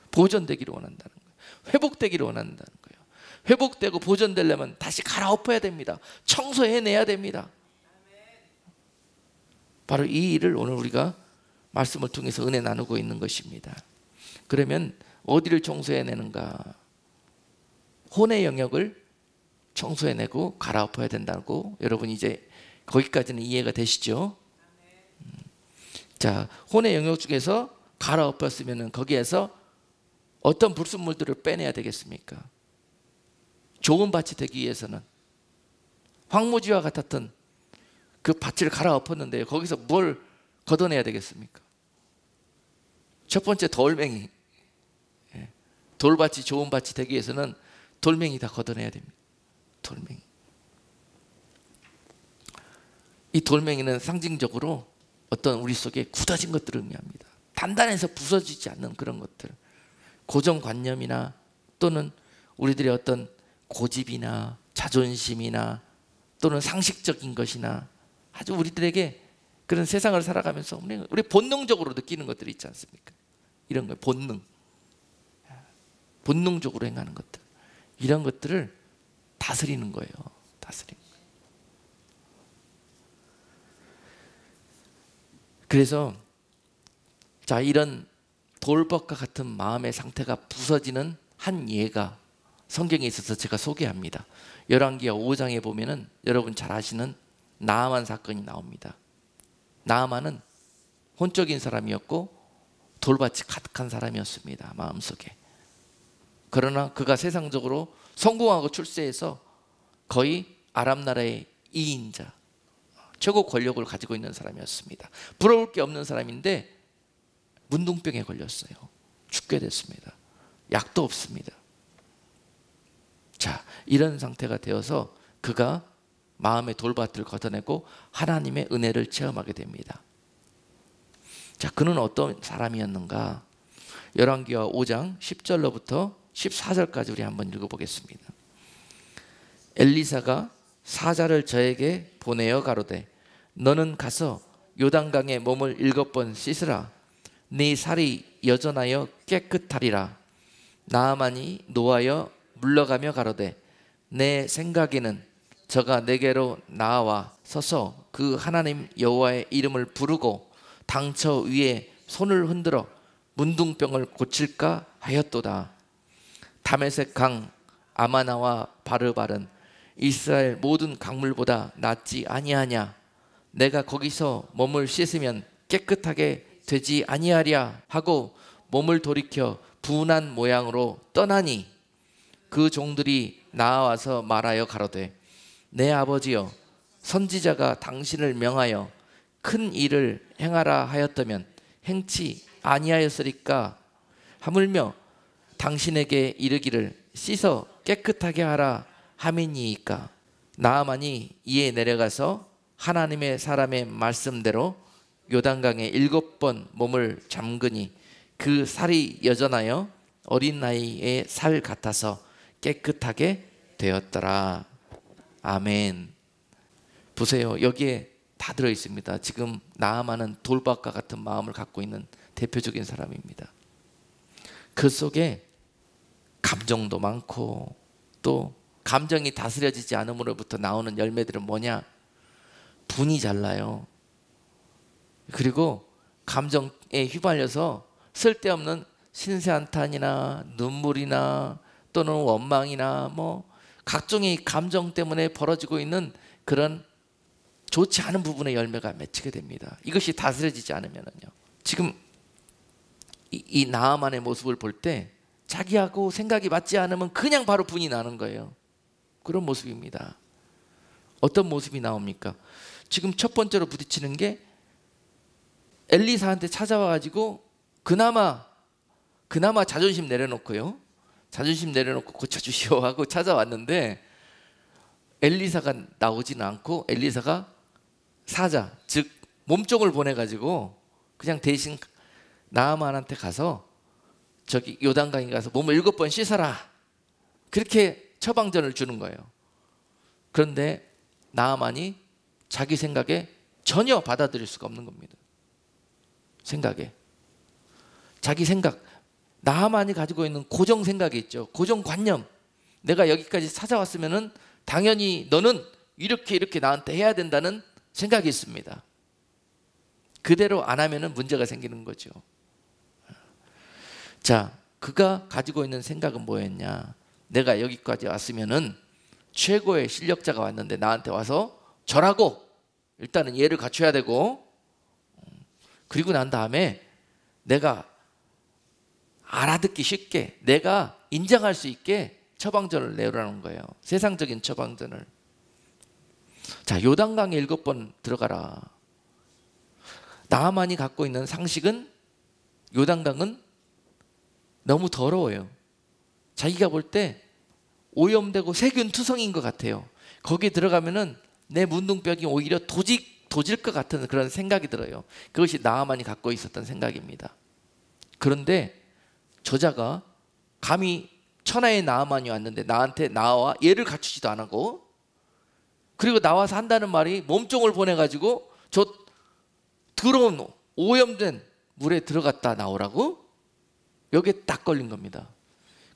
보존되기를 원한다는 거예요. 회복되기를 원한다는 거예요. 회복되고 보존되려면 다시 갈아엎어야 됩니다. 청소해내야 됩니다. 바로 이 일을 오늘 우리가 말씀을 통해서 은혜 나누고 있는 것입니다. 그러면 어디를 청소해내는가? 혼의 영역을 청소해내고 갈아엎어야 된다고 여러분 이제 거기까지는 이해가 되시죠? 자, 혼의 영역 중에서 갈아엎었으면 거기에서 어떤 불순물들을 빼내야 되겠습니까? 좋은 밭이 되기 위해서는 황무지와 같았던 그 밭을 갈아엎었는데 거기서 뭘 걷어내야 되겠습니까? 첫 번째 돌멩이. 돌밭이 좋은 밭이 되기 위해서는 돌멩이 다 걷어내야 됩니다. 돌멩이. 이 돌멩이는 상징적으로 어떤 우리 속에 굳어진 것들을 의미합니다. 단단해서 부서지지 않는 그런 것들, 고정관념이나 또는 우리들의 어떤 고집이나 자존심이나 또는 상식적인 것이나 아주 우리들에게 그런 세상을 살아가면서 우리 본능적으로 느끼는 것들이 있지 않습니까? 이런 거예요. 본능적으로 행하는 것들, 이런 것들을 다스리는 거예요. 다스리는 거예요. 그래서 자, 이런 돌밭과 같은 마음의 상태가 부서지는 한 예가 성경에 있어서 제가 소개합니다. 열왕기하 5장에 보면은 여러분 잘 아시는 나아만 사건이 나옵니다. 나아만은 혼적인 사람이었고 돌밭이 가득한 사람이었습니다, 마음속에. 그러나 그가 세상적으로 성공하고 출세해서 거의 아람 나라의 2인자, 최고 권력을 가지고 있는 사람이었습니다. 부러울 게 없는 사람인데 문둥병에 걸렸어요. 죽게 됐습니다. 약도 없습니다. 자, 이런 상태가 되어서 그가 마음의 돌밭을 걷어내고 하나님의 은혜를 체험하게 됩니다. 자, 그는 어떤 사람이었는가? 열왕기하 5장 10절로부터 14절까지 우리 한번 읽어보겠습니다. 엘리사가 사자를 저에게 보내어 가로되 너는 가서 요단강에 몸을 7번 씻으라. 네 살이 여전하여 깨끗하리라. 나아만이 노하여 물러가며 가로되 내 생각에는 저가 내게로 나와 서서 그 하나님 여호와의 이름을 부르고 당처 위에 손을 흔들어 문둥병을 고칠까 하였도다. 다메섹 강 아마나와 바르발은 이스라엘 모든 강물보다 낫지 아니하냐? 내가 거기서 몸을 씻으면 깨끗하게 되지 아니하랴 하고 몸을 돌이켜 분한 모양으로 떠나니 그 종들이 나와서 말하여 가로되 내 아버지여 선지자가 당신을 명하여 큰 일을 행하라 하였다면 행치 아니하였으리까? 하물며 당신에게 이르기를 씻어 깨끗하게 하라 함이니이까? 나아만이 이에 내려가서 하나님의 사람의 말씀대로 요단강에 7번 몸을 잠그니 그 살이 여전하여 어린 나이의 살 같아서 깨끗하게 되었더라. 아멘. 보세요, 여기에 다 들어있습니다. 지금 나아만은 돌밭과 같은 마음을 갖고 있는 대표적인 사람입니다. 그 속에 감정도 많고 또 감정이 다스려지지 않음으로부터 나오는 열매들은 뭐냐? 분이 잘 나요. 그리고 감정에 휘말려서 쓸데없는 신세한탄이나 눈물이나 또는 원망이나 뭐 각종의 감정 때문에 벌어지고 있는 그런 좋지 않은 부분의 열매가 맺히게 됩니다. 이것이 다스려지지 않으면요. 지금 이 나아만의 모습을 볼 때 자기하고 생각이 맞지 않으면 그냥 바로 분이 나는 거예요. 그런 모습입니다. 어떤 모습이 나옵니까? 지금 첫 번째로 부딪히는 게 엘리사한테 찾아와가지고 그나마 자존심 내려놓고요. 자존심 내려놓고 고쳐주시오 하고 찾아왔는데 엘리사가 나오지는 않고 엘리사가 사자, 즉 몸종을 보내가지고 그냥 대신 나아만한테 가서 저기 요단강에 가서 몸을 7번 씻어라. 그렇게 처방전을 주는 거예요. 그런데 나아만이 자기 생각에 전혀 받아들일 수가 없는 겁니다. 생각에. 자기 생각, 나아만이 가지고 있는 고정 생각이 있죠. 고정관념. 내가 여기까지 찾아왔으면은 당연히 너는 이렇게 나한테 해야 된다는 생각이 있습니다. 그대로 안 하면은 문제가 생기는 거죠. 자, 그가 가지고 있는 생각은 뭐였냐? 내가 여기까지 왔으면은 최고의 실력자가 왔는데 나한테 와서 절하고 일단은 예를 갖춰야 되고, 그리고 난 다음에 내가 알아듣기 쉽게, 내가 인정할 수 있게 처방전을 내라는 거예요. 세상적인 처방전을. 자, 요단강에 7번 들어가라. 나아만이 갖고 있는 상식은 요단강은 너무 더러워요. 자기가 볼 때 오염되고 세균투성인 것 같아요. 거기에 들어가면은 내 문둥병이 오히려 도질 것 같은 그런 생각이 들어요. 그것이 나아만이 갖고 있었던 생각입니다. 그런데 저자가 감히 천하의 나아만이 왔는데 나한테 나와 예를 갖추지도 안 하고, 그리고 나와서 한다는 말이 몸종을 보내가지고 저 더러운 오염된 물에 들어갔다 나오라고? 여기에 딱 걸린 겁니다.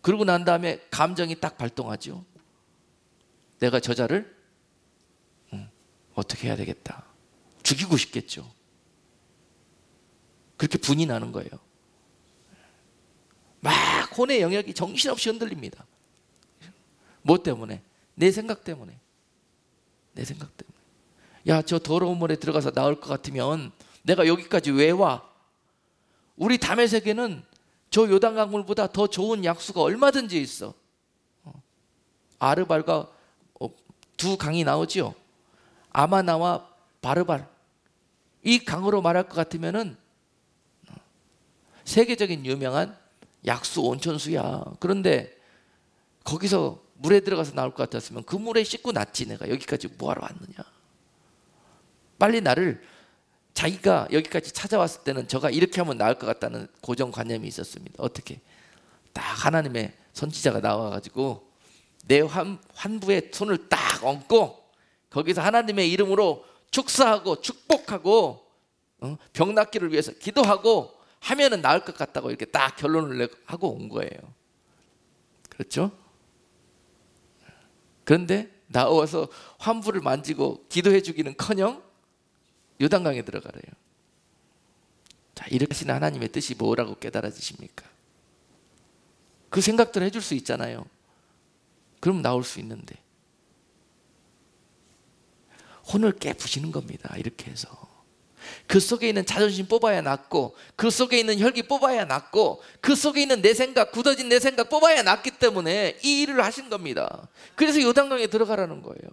그러고 난 다음에 감정이 딱 발동하죠. 내가 저자를 어떻게 해야 되겠다. 죽이고 싶겠죠. 그렇게 분이 나는 거예요. 막 혼의 영역이 정신없이 흔들립니다. 뭐 때문에? 내 생각 때문에. 내 생각 때문에. 야, 저 더러운 물에 들어가서 나올 것 같으면 내가 여기까지 왜 와? 우리 다메섹에는 저 요단강물보다 더 좋은 약수가 얼마든지 있어. 아르발과 두 강이 나오지요. 아마나와 바르발. 이 강으로 말할 것 같으면은 세계적인 유명한 약수 온천수야. 그런데 거기서 물에 들어가서 나올 것 같았으면 그 물에 씻고 났지. 내가 여기까지 뭐하러 왔느냐. 빨리 나를, 자기가 여기까지 찾아왔을 때는 저가 이렇게 하면 나을 것 같다는 고정관념이 있었습니다. 어떻게? 딱 하나님의 선지자가 나와가지고 내 환부에 손을 딱 얹고 거기서 하나님의 이름으로 축사하고 축복하고 병 낫기를 위해서 기도하고 하면은 나을 것 같다고 이렇게 딱 결론을 하고 온 거예요. 그렇죠? 그런데 나와서 환부를 만지고 기도해 주기는커녕 요단강에 들어가래요. 자, 이렇게 하시는 하나님의 뜻이 뭐라고 깨달아지십니까? 그 생각들 해줄 수 있잖아요. 그럼 나올 수 있는데 혼을 깨부시는 겁니다. 이렇게 해서 그 속에 있는 자존심 뽑아야 낫고, 그 속에 있는 혈기 뽑아야 낫고, 그 속에 있는 내 생각, 굳어진 내 생각 뽑아야 낫기 때문에 이 일을 하신 겁니다. 그래서 요단강에 들어가라는 거예요.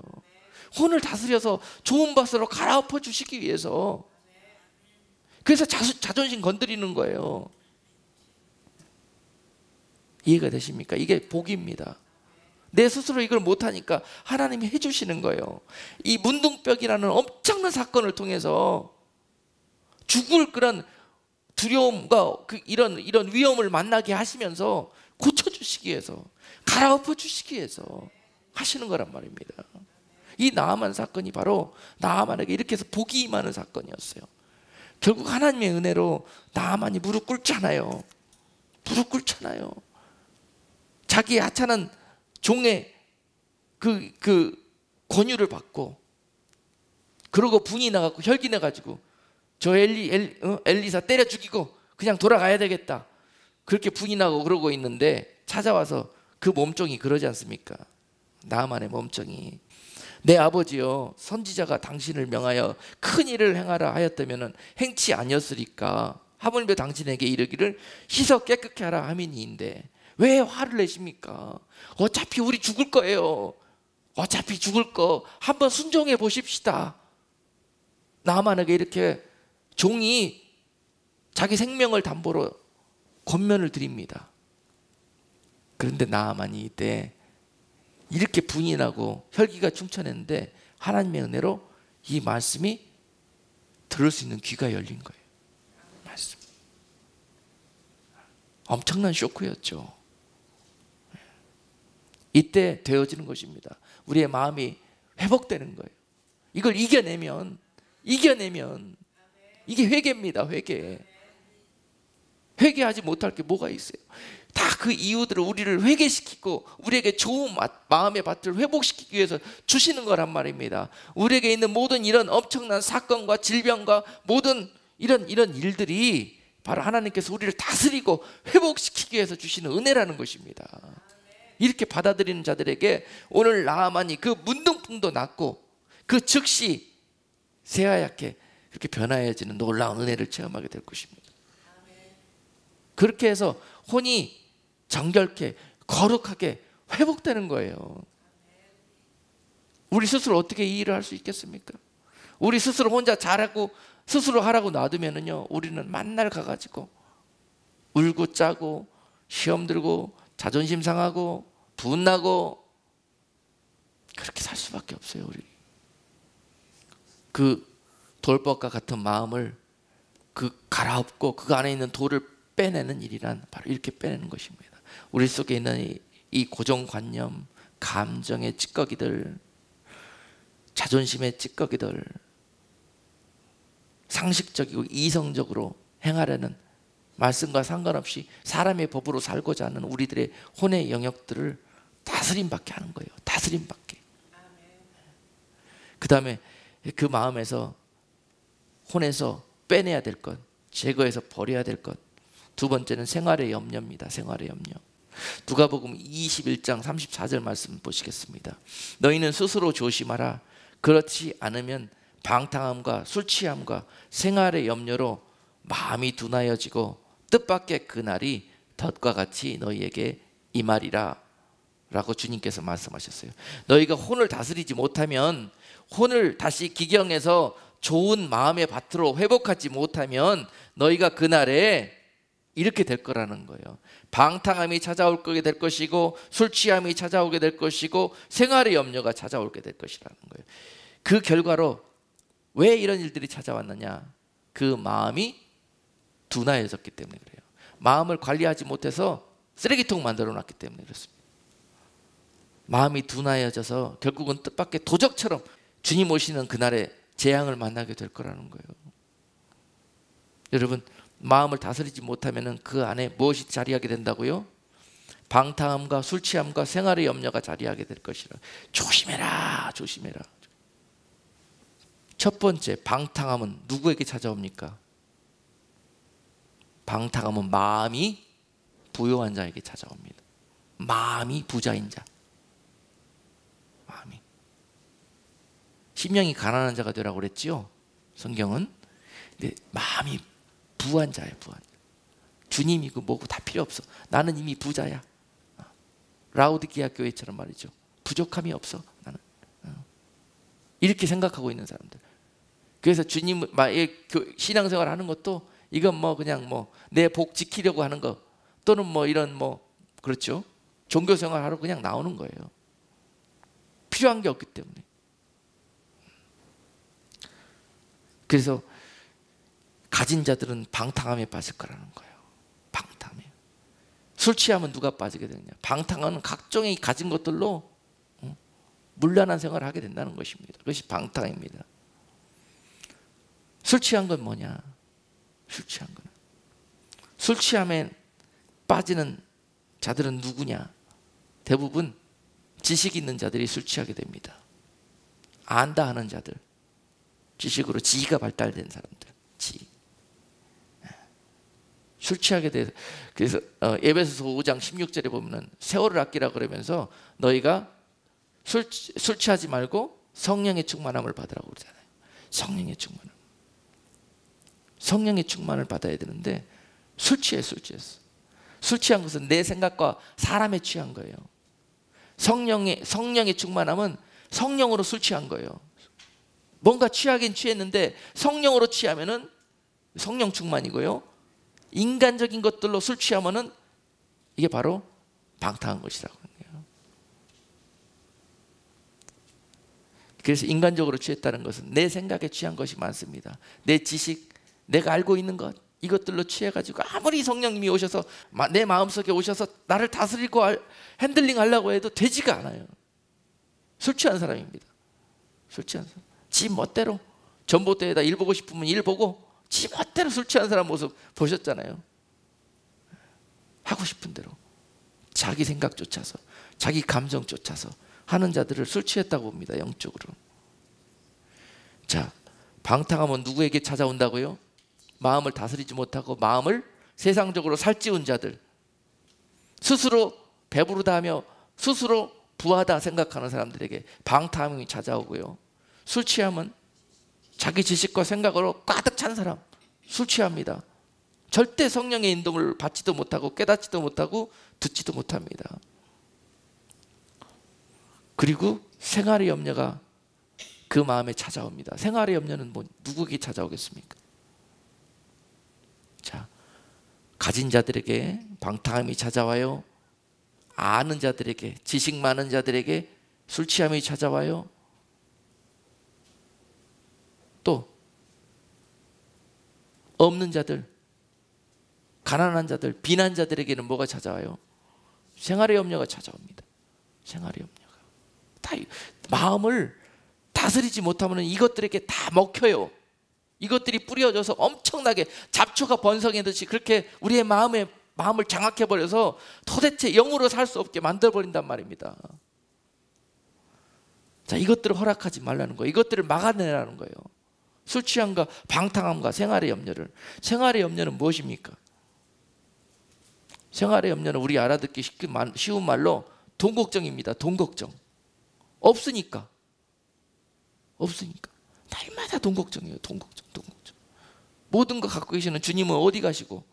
혼을 다스려서 좋은 밭으로 갈아엎어 주시기 위해서. 그래서 자존심 건드리는 거예요. 이해가 되십니까? 이게 복입니다. 내 스스로 이걸 못하니까 하나님이 해주시는 거예요. 이 문둥병이라는 엄청난 사건을 통해서 죽을 그런 두려움과 이런 위험을 만나게 하시면서 고쳐주시기 위해서, 갈아엎어 주시기 위해서 하시는 거란 말입니다. 이 나아만 사건이 바로 나아만에게 이렇게 해서 복이 임하는 사건이었어요. 결국 하나님의 은혜로 나아만이 무릎 꿇잖아요. 무릎 꿇잖아요. 자기의 하찮은 종의 그 권유를 받고, 그러고 분이 나가고 혈기 나가지고 저 엘리사 때려 죽이고 그냥 돌아가야 되겠다, 그렇게 분이 나고 그러고 있는데 찾아와서 그 몸종이 그러지 않습니까? 나아만의 몸종이, 내 아버지여, 선지자가 당신을 명하여 큰 일을 행하라 하였다면 행치 아니었으리까. 하물며 당신에게 이르기를 씻어 깨끗게 하라 함이니인데 왜 화를 내십니까? 어차피 우리 죽을 거예요. 어차피 죽을 거 한번 순종해 보십시다. 나아만에게 이렇게 종이 자기 생명을 담보로 권면을 드립니다. 그런데 나아만이 이때 이렇게 분이 나고 혈기가 충천했는데 하나님의 은혜로 이 말씀이 들을 수 있는 귀가 열린 거예요. 말씀. 엄청난 쇼크였죠. 이때 되어지는 것입니다. 우리의 마음이 회복되는 거예요. 이걸 이겨내면 이게 회개입니다. 회개하지 못할 게 뭐가 있어요? 다 그 이유들을 우리를 회개시키고 우리에게 좋은 마음의 밭을 회복시키기 위해서 주시는 거란 말입니다. 우리에게 있는 모든 이런 엄청난 사건과 질병과 모든 이런 일들이 바로 하나님께서 우리를 다스리고 회복시키기 위해서 주시는 은혜라는 것입니다. 이렇게 받아들이는 자들에게 오늘 나아만이 그 문둥풍도 낫고 그 즉시 새하얗게 그렇게 변화해지는 놀라운 은혜를 체험하게 될 것입니다. 그렇게 해서 혼이 정결케 거룩하게 회복되는 거예요. 우리 스스로 어떻게 이 일을 할 수 있겠습니까? 우리 스스로 혼자 잘하고 스스로 하라고 놔두면은요, 우리는 만날 가가지고 울고 짜고 시험 들고 자존심 상하고 분나고 그렇게 살 수밖에 없어요. 우리 그 돌법과 같은 마음을 갈아엎고 그 안에 있는 돌을 빼내는 일이란 바로 이렇게 빼내는 것입니다. 우리 속에 있는 이 고정관념, 감정의 찌꺼기들, 자존심의 찌꺼기들, 상식적이고 이성적으로 행하려는, 말씀과 상관없이 사람의 법으로 살고자 하는 우리들의 혼의 영역들을 다스림받게 하는 거예요. 다스림받게. 그 다음에 그 마음에서, 혼에서 빼내야 될 것, 제거해서 버려야 될 것. 두 번째는 생활의 염려입니다. 생활의 염려. 누가복음 21장 34절 말씀 보시겠습니다. 너희는 스스로 조심하라. 그렇지 않으면 방탕함과 술 취함과 생활의 염려로 마음이 둔하여지고 뜻밖의 그날이 덫과 같이 너희에게 임하리라 라고 주님께서 말씀하셨어요. 너희가 혼을 다스리지 못하면, 혼을 다시 기경해서 좋은 마음의 밭으로 회복하지 못하면 너희가 그날에 이렇게 될 거라는 거예요. 방탕함이 찾아올 거게 될 것이고, 술 취함이 찾아오게 될 것이고, 생활의 염려가 찾아오게 될 것이라는 거예요. 그 결과로 왜 이런 일들이 찾아왔느냐? 그 마음이 둔하여졌기 때문에 그래요. 마음을 관리하지 못해서 쓰레기통 만들어 놨기 때문에 그렇습니다. 마음이 둔하여져서 결국은 뜻밖의 도적처럼 주님 오시는 그날에 재앙을 만나게 될 거라는 거예요. 여러분, 마음을 다스리지 못하면 그 안에 무엇이 자리하게 된다고요? 방탕함과 술 취함과 생활의 염려가 자리하게 될 것이라. 조심해라, 조심해라. 첫 번째, 방탕함은 누구에게 찾아옵니까? 방탕함은 마음이 부요한 자에게 찾아옵니다. 마음이 부자인 자. 마음이. 심령이 가난한 자가 되라고 그랬지요, 성경은. 근데 마음이 부한 자예요, 부한 자. 주님이고 뭐고 다 필요 없어. 나는 이미 부자야. 라우디게아 교회처럼 말이죠. 부족함이 없어, 나는. 이렇게 생각하고 있는 사람들. 그래서 주님 신앙생활 하는 것도 이건 뭐 그냥 뭐 내 복 지키려고 하는 거, 또는 뭐 이런 뭐 그렇죠. 종교생활 하러 그냥 나오는 거예요. 필요한 게 없기 때문에. 그래서 가진 자들은 방탕함에 빠질 거라는 거예요. 방탕함에. 술 취하면 누가 빠지게 되느냐? 방탕함은 각종의 가진 것들로 문란한 생활을 하게 된다는 것입니다. 그것이 방탕입니다. 술 취한 건 뭐냐? 술 취한 거는, 술 취함에 빠지는 자들은 누구냐? 대부분 지식 있는 자들이 술 취하게 됩니다. 안다 하는 자들, 지식으로 지위가 발달된 사람들, 술 취하게 돼서. 그래서 에베소서 5장 16절에 보면은 세월을 아끼라 그러면서 너희가 술 취하지 말고 성령의 충만함을 받으라고 그러잖아요. 성령의 충만함. 성령의 충만을 받아야 되는데 술 취했어. 술 취한 것은 내 생각과 사람에 취한 거예요. 성령의 충만함은 성령으로 술 취한 거예요. 뭔가 취하긴 취했는데 성령으로 취하면은 성령 충만이고요. 인간적인 것들로 술 취하면은 이게 바로 방탕한 것이라고 하네요. 그래서 인간적으로 취했다는 것은 내 생각에 취한 것이 많습니다. 내 지식, 내가 알고 있는 것, 이것들로 취해가지고 아무리 성령님이 오셔서 내 마음속에 오셔서 나를 다스리고 핸들링 하려고 해도 되지가 않아요. 술 취한 사람입니다. 술 취한 사람. 지 멋대로 전봇대에다 일 보고 싶으면 일 보고 지 멋대로 술 취한 사람 모습 보셨잖아요. 하고 싶은 대로 자기 생각 쫓아서, 자기 감정 쫓아서 하는 자들을 술 취했다고 봅니다. 영적으로. 자, 방탕함은 누구에게 찾아온다고요? 마음을 다스리지 못하고 마음을 세상적으로 살찌운 자들, 스스로 배부르다 하며 스스로 부하다 생각하는 사람들에게 방탕함이 찾아오고요. 술 취함은 자기 지식과 생각으로 가득 찬 사람, 술 취합니다. 절대 성령의 인도를 받지도 못하고 깨닫지도 못하고 듣지도 못합니다. 그리고 생활의 염려가 그 마음에 찾아옵니다. 생활의 염려는 누구에게 찾아오겠습니까? 자, 가진 자들에게 방탕함이 찾아와요. 아는 자들에게, 지식 많은 자들에게 술 취함이 찾아와요. 또 없는 자들, 가난한 자들, 비난 자들에게는 뭐가 찾아와요? 생활의 염려가 찾아옵니다. 생활의 염려가. 다 마음을 다스리지 못하면 이것들에게 다 먹혀요. 이것들이 뿌려져서 엄청나게 잡초가 번성하듯이 그렇게 우리의 마음을 장악해버려서 도대체 영으로 살 수 없게 만들어버린단 말입니다. 자, 이것들을 허락하지 말라는 거예요. 이것들을 막아내라는 거예요. 술 취함과 방탕함과 생활의 염려를. 생활의 염려는 무엇입니까? 생활의 염려는 우리 알아듣기 쉬운 말로 돈 걱정입니다. 돈 걱정. 없으니까. 날마다 돈 걱정이에요. 돈 걱정. 모든 거 갖고 계시는 주님은 어디 가시고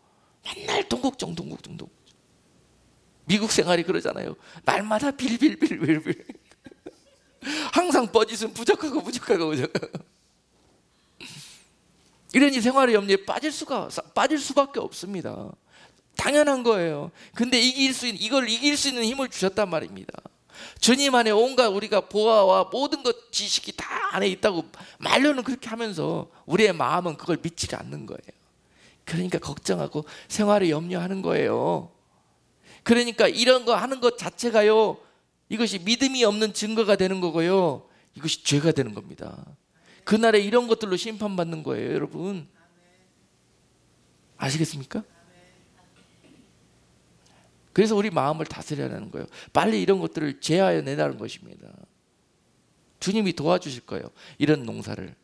맨날 돈 걱정. 미국 생활이 그러잖아요. 날마다 빌빌. 항상 버짓은 부족하고. 이러니 생활의 염려에 빠질 수밖에 없습니다. 당연한 거예요. 근데 이걸 이길 수 있는 힘을 주셨단 말입니다. 주님 안에 온갖 우리가 보아와 모든 것 지식이 다 안에 있다고 말로는 그렇게 하면서 우리의 마음은 그걸 믿지 않는 거예요. 그러니까 걱정하고 생활에 염려하는 거예요. 그러니까 이런 거 하는 것 자체가요, 이것이 믿음이 없는 증거가 되는 거고요, 이것이 죄가 되는 겁니다. 그날에 이런 것들로 심판받는 거예요, 여러분. 아시겠습니까? 그래서 우리 마음을 다스려라는 거예요. 빨리 이런 것들을 제하여 내라는 것입니다. 주님이 도와주실 거예요, 이런 농사를.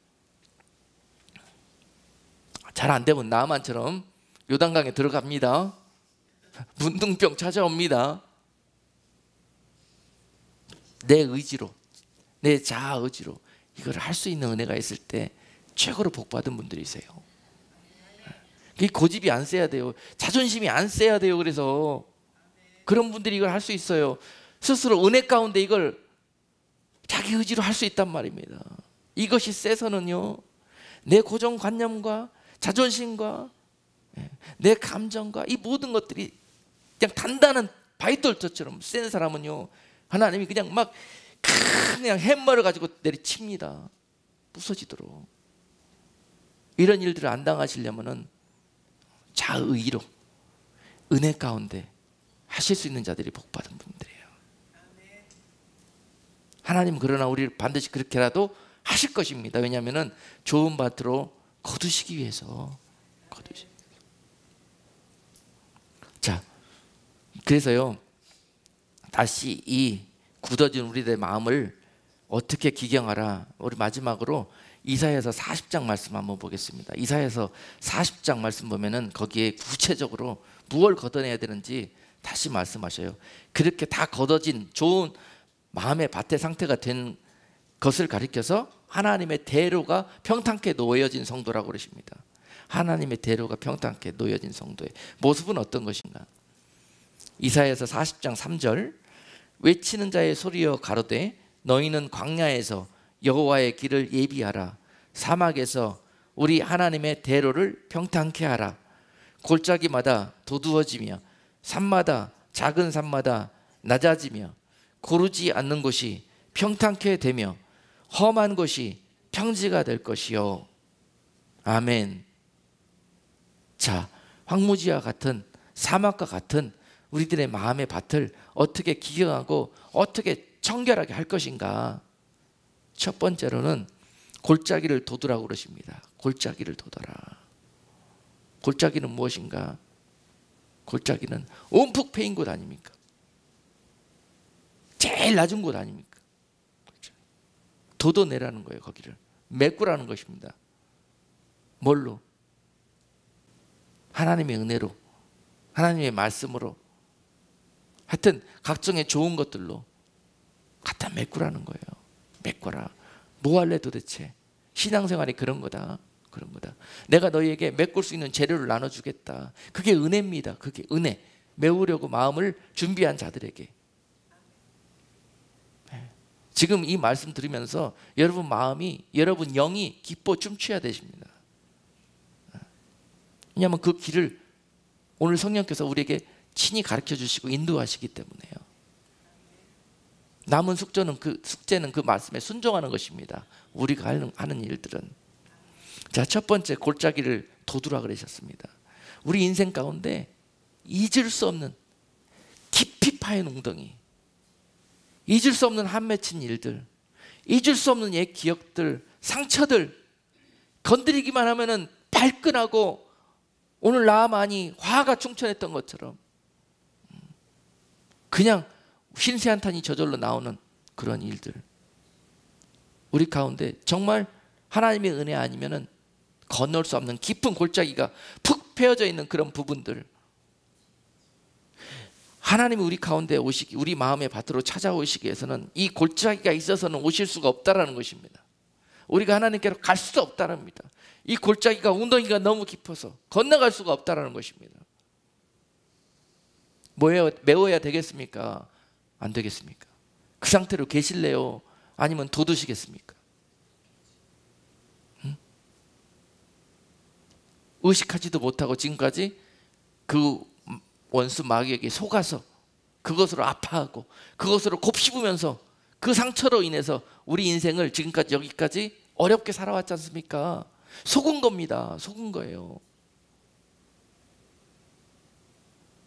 잘 안 되면 나만처럼 요단강에 들어갑니다. 문둥병 찾아옵니다. 내 의지로, 내 자아 의지로 이걸 할 수 있는 은혜가 있을 때 최고로 복받은 분들이세요. 고집이 안 세야 돼요. 자존심이 안 세야 돼요. 그래서 그런 분들이 이걸 할 수 있어요. 스스로 은혜 가운데 이걸 자기 의지로 할 수 있단 말입니다. 이것이 세서는요, 내 고정관념과 자존심과 내 감정과 이 모든 것들이 그냥 단단한 바위돌처럼 센 사람은요, 하나님이 그냥 막 그냥 햄머를 가지고 내리칩니다. 부서지도록. 이런 일들을 안 당하시려면은 자의로 은혜 가운데 하실 수 있는 자들이 복받은 분들이에요. 하나님은 그러나 우리를 반드시 그렇게라도 하실 것입니다. 왜냐하면 좋은 밭으로 거두시기 위해서. 자, 그래서요, 다시 이 굳어진 우리들의 마음을 어떻게 기경하라. 우리 마지막으로 이사야서 40장 말씀 한번 보겠습니다. 이사야서 40장 말씀 보면은 거기에 구체적으로 무엇을 걷어내야 되는지 다시 말씀하셔요. 그렇게 다 걷어진 좋은 마음의 밭의 상태가 된 것을 가리켜서 하나님의 대로가 평탄케 놓여진 성도라고 그러십니다. 하나님의 대로가 평탄케 놓여진 성도의 모습은 어떤 것인가? 이사야서 40장 3절, 외치는 자의 소리여 가로되 너희는 광야에서 여호와의 길을 예비하라. 사막에서 우리 하나님의 대로를 평탄케 하라. 골짜기마다 도두어지며 산마다 작은 산마다 낮아지며 고르지 않는 곳이 평탄케 되며 험한 곳이 평지가 될 것이요. 아멘. 자, 황무지와 같은 사막과 같은 우리들의 마음의 밭을 어떻게 기경하고 어떻게 청결하게 할 것인가? 첫 번째로는 골짜기를 돋으라고 그러십니다. 골짜기를 돋아라. 골짜기는 무엇인가? 골짜기는 움푹 패인 곳 아닙니까? 제일 낮은 곳 아닙니까? 돋아내라는 거예요. 거기를 메꾸라는 것입니다. 뭘로? 하나님의 은혜로, 하나님의 말씀으로, 하여튼 각종의 좋은 것들로 갖다 메꾸라는 거예요. 메꿔라. 뭐 할래 도대체? 신앙생활이 그런 거다. 그런 거다. 내가 너희에게 메꿀 수 있는 재료를 나눠주겠다. 그게 은혜입니다. 그게 은혜. 메우려고 마음을 준비한 자들에게. 지금 이 말씀 들으면서 여러분 마음이, 여러분 영이 기뻐 춤춰야 되십니다. 왜냐하면 그 길을 오늘 성령께서 우리에게 친히 가르쳐 주시고 인도하시기 때문에요. 남은 숙제는 그 말씀에 순종하는 것입니다. 우리가 하는 일들은. 자, 첫 번째 골짜기를 돋우라 그러셨습니다. 우리 인생 가운데 잊을 수 없는 깊이 파인 웅덩이, 잊을 수 없는 한 맺힌 일들, 잊을 수 없는 옛 기억들, 상처들 건드리기만 하면은 발끈하고 오늘 나만이 화가 충천했던 것처럼 그냥 흰새 한 탄이 저절로 나오는 그런 일들, 우리 가운데 정말 하나님의 은혜 아니면은 건널 수 없는 깊은 골짜기가 푹 패어져 있는 그런 부분들, 하나님이 우리 가운데 오시기, 우리 마음의 밭으로 찾아오시기 위해서는 이 골짜기가 있어서는 오실 수가 없다라는 것입니다. 우리가 하나님께로 갈 수 없다랍니다. 이 골짜기가, 웅덩이가 너무 깊어서 건너갈 수가 없다라는 것입니다. 뭐예요? 메워야 되겠습니까? 안 되겠습니까? 그 상태로 계실래요? 아니면 돋우시겠습니까? 의식하지도 못하고 지금까지 그 원수 마귀에게 속아서 그것으로 아파하고 그것으로 곱씹으면서 그 상처로 인해서 우리 인생을 지금까지 여기까지 어렵게 살아왔지 않습니까? 속은 겁니다. 속은 거예요.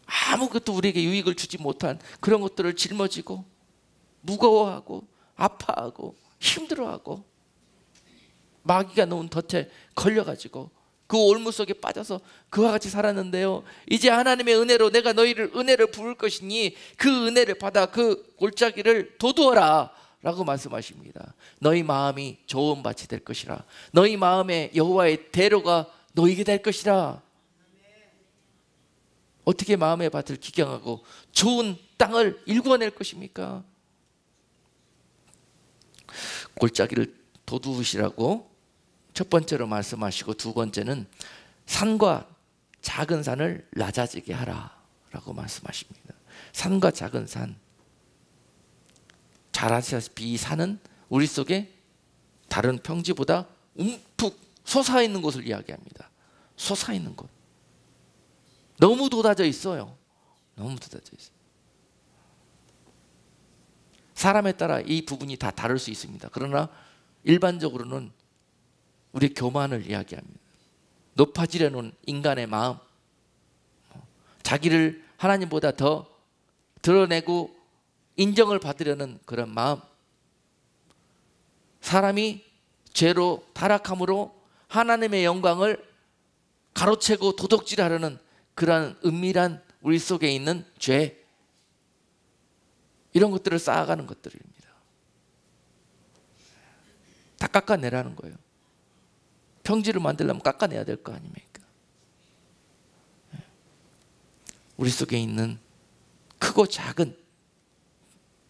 아무것도 우리에게 유익을 주지 못한 그런 것들을 짊어지고 무거워하고 아파하고 힘들어하고 마귀가 놓은 덫에 걸려가지고 그 올무 속에 빠져서 그와 같이 살았는데요, 이제 하나님의 은혜로 내가 너희를 은혜를 부을 것이니 그 은혜를 받아 그 골짜기를 도두어라 라고 말씀하십니다. 너희 마음이 좋은 밭이 될 것이라. 너희 마음에 여호와의 대로가 너희에게 될 것이라. 어떻게 마음의 밭을 기경하고 좋은 땅을 일궈낼 것입니까? 골짜기를 도두으시라고 첫 번째로 말씀하시고, 두 번째는 산과 작은 산을 낮아지게 하라 라고 말씀하십니다. 산과 작은 산, 잘 아시다시피 이 산은 우리 속에 다른 평지보다 움푹 솟아있는 곳을 이야기합니다. 솟아있는 곳, 너무 돋아져 있어요. 너무 돋아져 있어요. 사람에 따라 이 부분이 다 다를 수 있습니다. 그러나 일반적으로는 우리 교만을 이야기합니다. 높아지려는 인간의 마음, 자기를 하나님보다 더 드러내고 인정을 받으려는 그런 마음, 사람이 죄로 타락함으로 하나님의 영광을 가로채고 도둑질하려는 그러한 은밀한 우리 속에 있는 죄, 이런 것들을 쌓아가는 것들입니다. 다 깎아내라는 거예요. 평지를 만들려면 깎아내야 될 거 아닙니까? 우리 속에 있는 크고 작은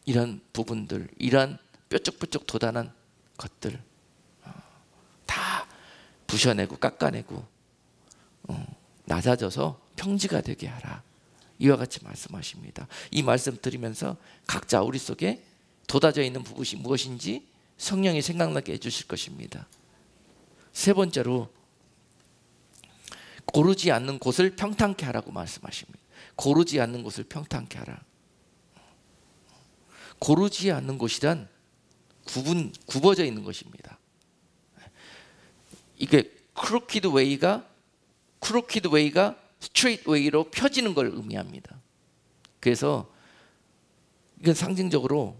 이런 부분들, 이런 뾰족뾰족 도단한 것들 다 부셔내고 깎아내고 낮아져서 평지가 되게 하라, 이와 같이 말씀하십니다. 이 말씀 드리면서 각자 우리 속에 돋아져 있는 부분이 무엇인지 성령이 생각나게 해주실 것입니다. 세 번째로 고르지 않는 곳을 평탄케 하라고 말씀하십니다. 고르지 않는 곳을 평탄케 하라. 고르지 않는 곳이란 굽어져 있는 것입니다. 이게 크로키드 웨이가 스트레이트 웨이로 펴지는 걸 의미합니다. 그래서 이건 상징적으로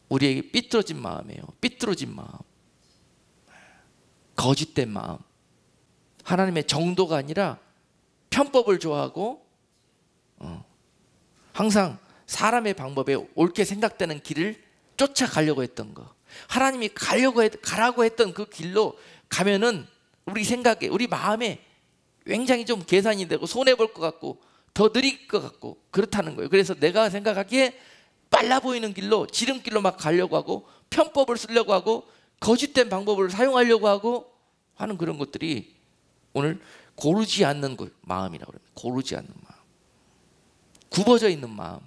우리에게 삐뚤어진 마음이에요. 삐뚤어진 마음, 거짓된 마음, 하나님의 정도가 아니라 편법을 좋아하고 항상 사람의 방법에 옳게 생각되는 길을 쫓아가려고 했던 거, 하나님이 가라고 했던 그 길로 가면은 우리 생각에, 우리 마음에 굉장히 좀 계산이 되고 손해볼 것 같고 더 느릴 것 같고 그렇다는 거예요. 그래서 내가 생각하기에 빨라 보이는 길로, 지름길로 막 가려고 하고 편법을 쓰려고 하고 거짓된 방법을 사용하려고 하고 하는 그런 것들이 오늘 고르지 않는 마음이라고 합니다. 고르지 않는 마음, 굽어져 있는 마음,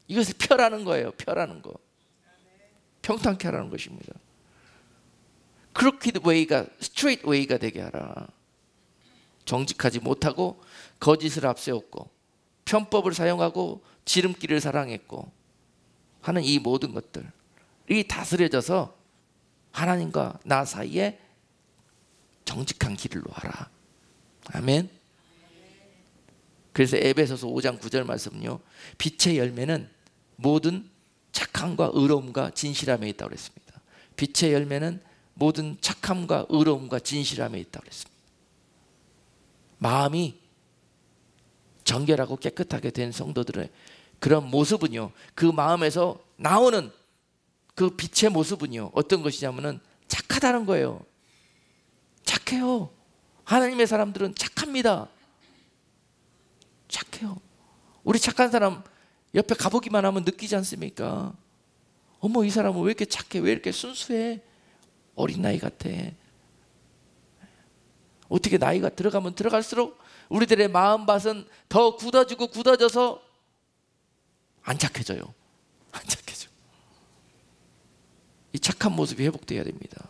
이것을 펴라는 거예요. 펴라는 거, 평탄케 하라는 것입니다. 크로키드 웨이가 스트레이트 웨이가 되게 하라. 정직하지 못하고 거짓을 앞세웠고 편법을 사용하고 지름길을 사랑했고 하는 이 모든 것들이 다스려져서 하나님과 나 사이에 정직한 길을 놓아라. 아멘. 그래서 에베소서 5장 9절 말씀은요, 빛의 열매는 모든 착함과 의로움과 진실함에 있다고 그랬습니다. 빛의 열매는 모든 착함과 의로움과 진실함에 있다고 그랬습니다. 마음이 정결하고 깨끗하게 된 성도들의 그런 모습은요, 그 마음에서 나오는 그 빛의 모습은요 어떤 것이냐면은 착하다는 거예요. 착해요. 하나님의 사람들은 착합니다. 착해요. 우리 착한 사람 옆에 가보기만 하면 느끼지 않습니까? 어머, 이 사람은 왜 이렇게 착해? 왜 이렇게 순수해? 어린 나이 같아. 어떻게 나이가 들어가면 들어갈수록 우리들의 마음밭은 더 굳어지고 굳어져서 안 착해져요. 안 착해져. 이 착한 모습이 회복돼야 됩니다.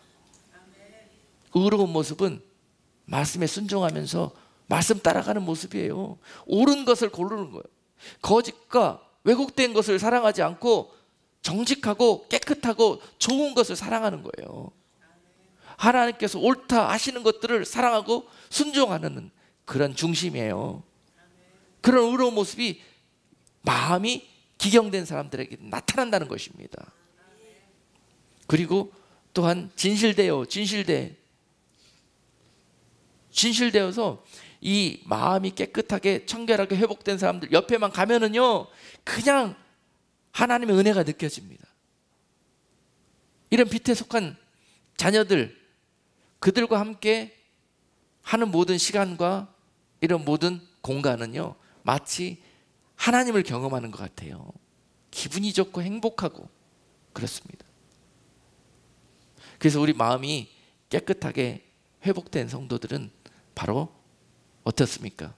의로운 모습은 말씀에 순종하면서 말씀 따라가는 모습이에요. 옳은 것을 고르는 거예요. 거짓과 왜곡된 것을 사랑하지 않고 정직하고 깨끗하고 좋은 것을 사랑하는 거예요. 하나님께서 옳다 하시는 것들을 사랑하고 순종하는 그런 중심이에요. 그런 의로운 모습이 마음이 기경된 사람들에게 나타난다는 것입니다. 그리고 또한 진실되어서 이 마음이 깨끗하게 청결하게 회복된 사람들 옆에만 가면은요, 그냥 하나님의 은혜가 느껴집니다. 이런 빛에 속한 자녀들, 그들과 함께 하는 모든 시간과 이런 모든 공간은요, 마치 하나님을 경험하는 것 같아요. 기분이 좋고 행복하고 그렇습니다. 그래서 우리 마음이 깨끗하게 회복된 성도들은 바로 어떻습니까?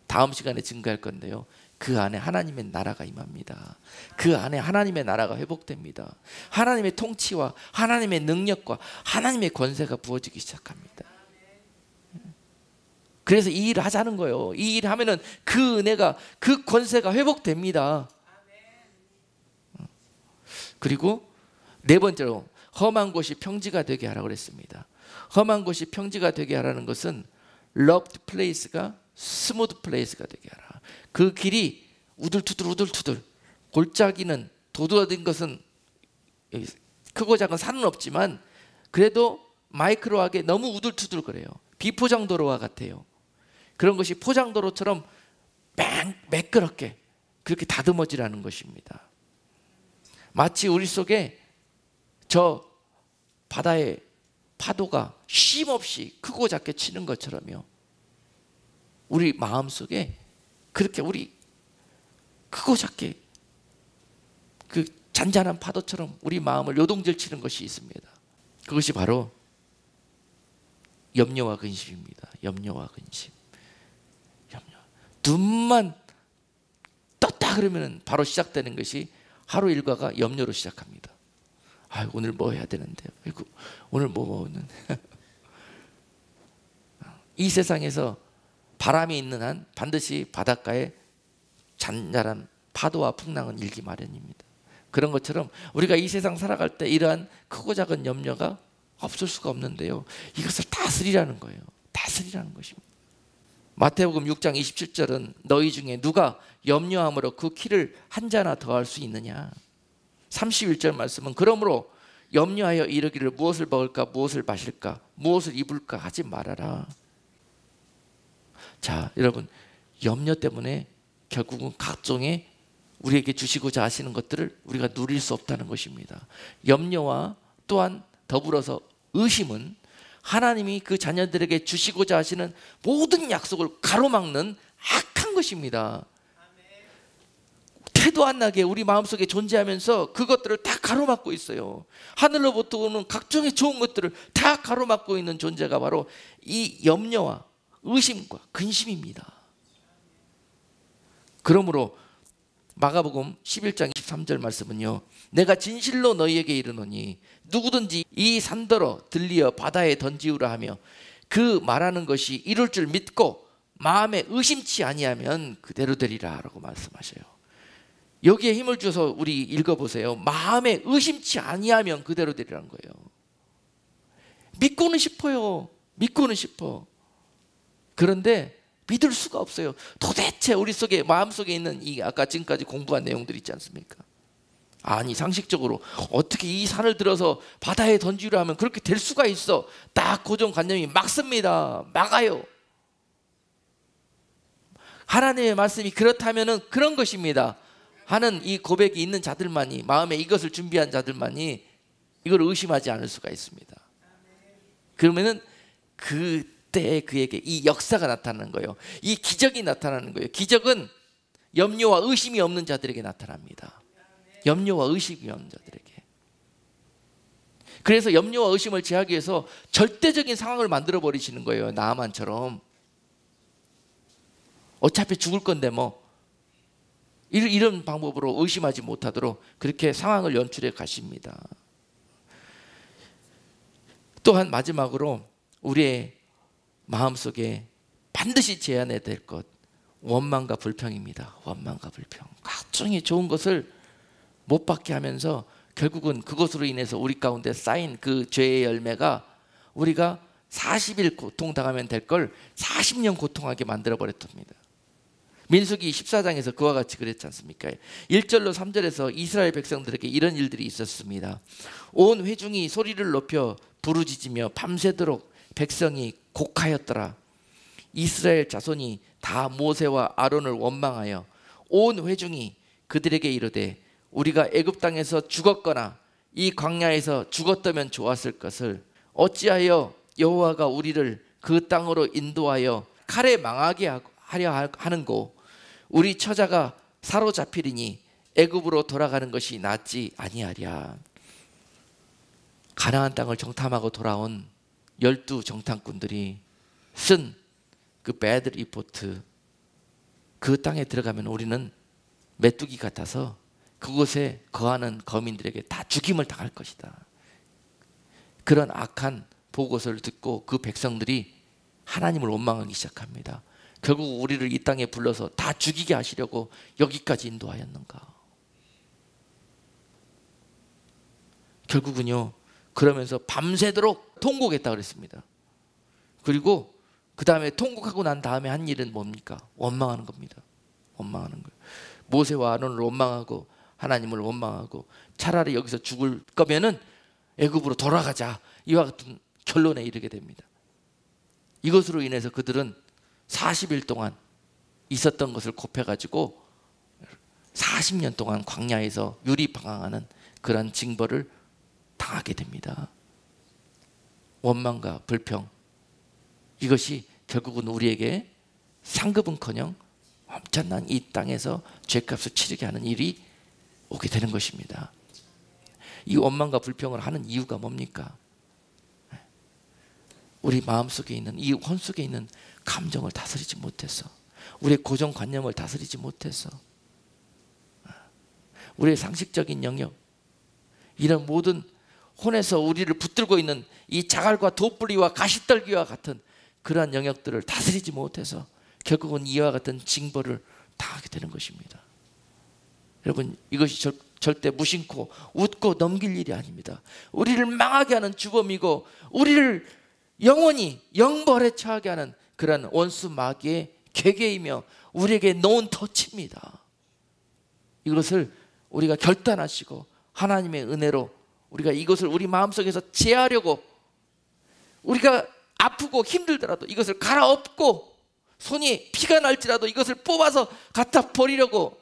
다음 시간에 증거할 건데요, 그 안에 하나님의 나라가 임합니다. 그 안에 하나님의 나라가 회복됩니다. 하나님의 통치와 하나님의 능력과 하나님의 권세가 부어지기 시작합니다. 그래서 이 일을 하자는 거예요. 이 일을 하면은 그 은혜가, 그 권세가 회복됩니다. 그리고 네 번째로 험한 곳이 평지가 되게 하라고 그랬습니다. 험한 곳이 평지가 되게 하라는 것은 loved place가 스무드 플레이스가 되게 하라. 그 길이 우둘투둘 골짜기는 도드라진 것은 크고 작은 산은 없지만 그래도 마이크로하게 너무 우둘투둘 그래요. 비포장도로와 같아요. 그런 것이 포장도로처럼 매끄럽게 그렇게 다듬어지라는 것입니다. 마치 우리 속에 저 바다의 파도가 쉼없이 크고 작게 치는 것처럼요, 우리 마음속에 그렇게 우리 크고 작게 그 잔잔한 파도처럼 우리 마음을 요동질 치는 것이 있습니다. 그것이 바로 염려와 근심입니다. 염려와 근심. 눈만 떴다 그러면 바로 시작되는 것이 하루 일과가 염려로 시작합니다. 아유, 오늘 뭐 해야 되는데, 아이고, 오늘 뭐는 이 세상에서 바람이 있는 한 반드시 바닷가에 잔잔한 파도와 풍랑은 일기 마련입니다. 그런 것처럼 우리가 이 세상 살아갈 때 이러한 크고 작은 염려가 없을 수가 없는데요, 이것을 다스리라는 거예요. 다스리라는 것입니다. 마태복음 6장 27절은 너희 중에 누가 염려함으로 그 키를 한 자나 더할 수 있느냐. 31절 말씀은 그러므로 염려하여 이르기를 무엇을 먹을까, 무엇을 마실까, 무엇을 입을까 하지 말아라. 자, 여러분, 염려 때문에 결국은 각종의 우리에게 주시고자 하시는 것들을 우리가 누릴 수 없다는 것입니다. 염려와 또한 더불어서 의심은 하나님이 그 자녀들에게 주시고자 하시는 모든 약속을 가로막는 악한 것입니다. 태도 안 나게 우리 마음속에 존재하면서 그것들을 다 가로막고 있어요. 하늘로부터 오는 각종의 좋은 것들을 다 가로막고 있는 존재가 바로 이 염려와 의심과 근심입니다. 그러므로 마가복음 11장 23절 말씀은요, 내가 진실로 너희에게 이르노니 누구든지 이 산더러 들리어 바다에 던지우라 하며 그 말하는 것이 이룰 줄 믿고 마음에 의심치 아니하면 그대로 되리라 라고 말씀하셔요. 여기에 힘을 줘서 우리 읽어보세요. 마음에 의심치 아니하면 그대로 되리라는 거예요. 믿고는 싶어요. 믿고는 싶어. 그런데 믿을 수가 없어요. 도대체 우리 속에, 마음속에 있는 이 아까 지금까지 공부한 내용들 있지 않습니까? 아니, 상식적으로 어떻게 이 산을 들어서 바다에 던지려 하면 그렇게 될 수가 있어. 딱 고정관념이 막습니다. 막아요. 하나님의 말씀이 그렇다면은 그런 것입니다 하는 이 고백이 있는 자들만이, 마음에 이것을 준비한 자들만이 이걸 의심하지 않을 수가 있습니다. 그러면은 그때 그에게 이 역사가 나타나는 거예요. 이 기적이 나타나는 거예요. 기적은 염려와 의심이 없는 자들에게 나타납니다. 염려와 의심이 없는 자들에게. 그래서 염려와 의심을 제하기 위해서 절대적인 상황을 만들어 버리시는 거예요. 나아만처럼. 어차피 죽을 건데 뭐 이런 방법으로 의심하지 못하도록 그렇게 상황을 연출해 가십니다. 또한 마지막으로 우리의 마음속에 반드시 제한해야 될 것, 원망과 불평입니다. 원망과 불평. 각종의 좋은 것을 못 받게 하면서 결국은 그것으로 인해서 우리 가운데 쌓인 그 죄의 열매가 우리가 40일 고통당하면 될 걸 40년 고통하게 만들어버렸답니다. 민수기 14장에서 그와 같이 그랬지 않습니까? 1절로 3절에서 이스라엘 백성들에게 이런 일들이 있었습니다. 온 회중이 소리를 높여 부르짖으며 밤새도록 백성이 곡하였더라. 이스라엘 자손이 다 모세와 아론을 원망하여 온 회중이 그들에게 이르되 우리가 애굽 땅에서 죽었거나 이 광야에서 죽었다면 좋았을 것을 어찌하여 여호와가 우리를 그 땅으로 인도하여 칼에 망하게 하려 하는고 우리 처자가 사로잡히리니 애굽으로 돌아가는 것이 낫지 아니하랴. 가나안 땅을 정탐하고 돌아온 12 정탐꾼들이 쓴 그 배드 리포트, 그 땅에 들어가면 우리는 메뚜기 같아서 그곳에 거하는 거민들에게 다 죽임을 당할 것이다. 그런 악한 보고서를 듣고 그 백성들이 하나님을 원망하기 시작합니다. 결국 우리를 이 땅에 불러서 다 죽이게 하시려고 여기까지 인도하였는가. 결국은요, 그러면서 밤새도록 통곡했다 그랬습니다. 그리고 그 다음에 통곡하고 난 다음에 한 일은 뭡니까? 원망하는 겁니다. 원망하는 거예요. 모세와 아론을 원망하고 하나님을 원망하고 차라리 여기서 죽을 거면은 애굽으로 돌아가자, 이와 같은 결론에 이르게 됩니다. 이것으로 인해서 그들은 40일 동안 있었던 것을 곱해가지고 40년 동안 광야에서 유리방황하는 그런 징벌을 당하게 됩니다. 원망과 불평, 이것이 결국은 우리에게 상급은커녕 엄청난 이 땅에서 죄값을 치르게 하는 일이 오게 되는 것입니다. 이 원망과 불평을 하는 이유가 뭡니까? 우리 마음속에 있는, 이 혼 속에 있는 감정을 다스리지 못해서, 우리의 고정관념을 다스리지 못해서, 우리의 상식적인 영역, 이런 모든 혼에서 우리를 붙들고 있는 이 자갈과 돋부리와 가시떨기와 같은 그러한 영역들을 다스리지 못해서 결국은 이와 같은 징벌을 당하게 되는 것입니다. 여러분, 이것이 절대 무심코 웃고 넘길 일이 아닙니다. 우리를 망하게 하는 주범이고 우리를 영원히 영벌에 처하게 하는 그런 원수 마귀의 계계이며 우리에게 놓은 덫입니다. 이것을 우리가 결단하시고 하나님의 은혜로 우리가 이것을 우리 마음속에서 제하려고, 우리가 아프고 힘들더라도 이것을 갈아엎고 손이 피가 날지라도 이것을 뽑아서 갖다 버리려고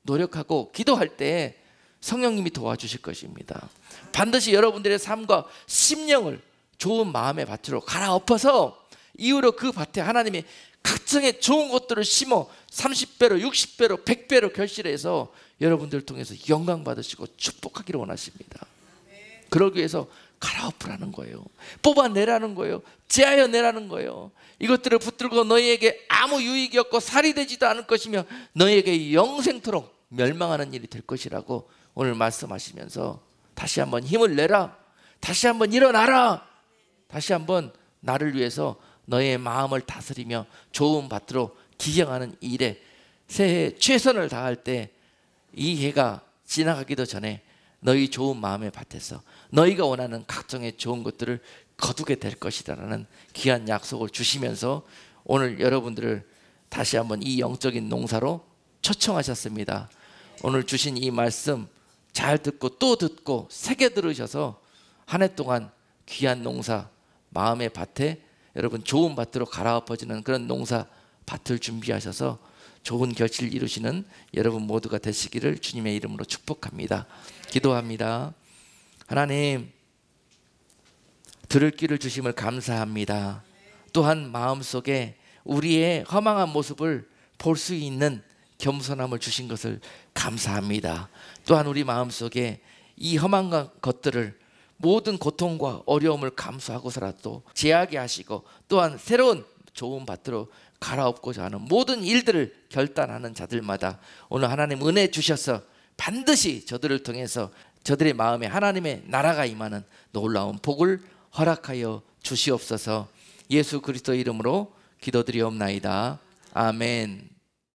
노력하고 기도할 때 성령님이 도와주실 것입니다. 반드시 여러분들의 삶과 심령을 좋은 마음의 밭으로 갈아엎어서 이후로 그 밭에 하나님이 각종의 좋은 것들을 심어 30배로 60배로 100배로 결실해서 여러분들을 통해서 영광 받으시고 축복하기를 원하십니다. 그러기 위해서 갈아엎으라는 거예요. 뽑아내라는 거예요. 제하여 내라는 거예요. 이것들을 붙들고 너희에게 아무 유익이 없고 살이 되지도 않을 것이며 너희에게 영생토록 멸망하는 일이 될 것이라고 오늘 말씀하시면서 다시 한번 힘을 내라, 다시 한번 일어나라, 다시 한번 나를 위해서 너의 마음을 다스리며 좋은 밭으로 기경하는 일에 새해 최선을 다할 때 이 해가 지나가기도 전에 너희 좋은 마음의 밭에서 너희가 원하는 각종의 좋은 것들을 거두게 될 것이다라는 귀한 약속을 주시면서 오늘 여러분들을 다시 한번 이 영적인 농사로 초청하셨습니다. 오늘 주신 이 말씀 잘 듣고 또 듣고 새겨 들으셔서 한 해 동안 귀한 농사, 마음의 밭에 여러분 좋은 밭으로 갈아엎어지는 그런 농사 밭을 준비하셔서 좋은 결실 이루시는 여러분 모두가 되시기를 주님의 이름으로 축복합니다. 기도합니다. 하나님, 들을 귀를 주심을 감사합니다. 또한 마음속에 우리의 허망한 모습을 볼 수 있는 겸손함을 주신 것을 감사합니다. 또한 우리 마음속에 이 험한 것들을 모든 고통과 어려움을 감수하고서라도 제하게 하시고 또한 새로운 좋은 밭으로 갈아엎고자 하는 모든 일들을 결단하는 자들마다 오늘 하나님 은혜 주셔서 반드시 저들을 통해서 저들의 마음에 하나님의 나라가 임하는 놀라운 복을 허락하여 주시옵소서. 예수 그리스도 이름으로 기도드리옵나이다. 아멘.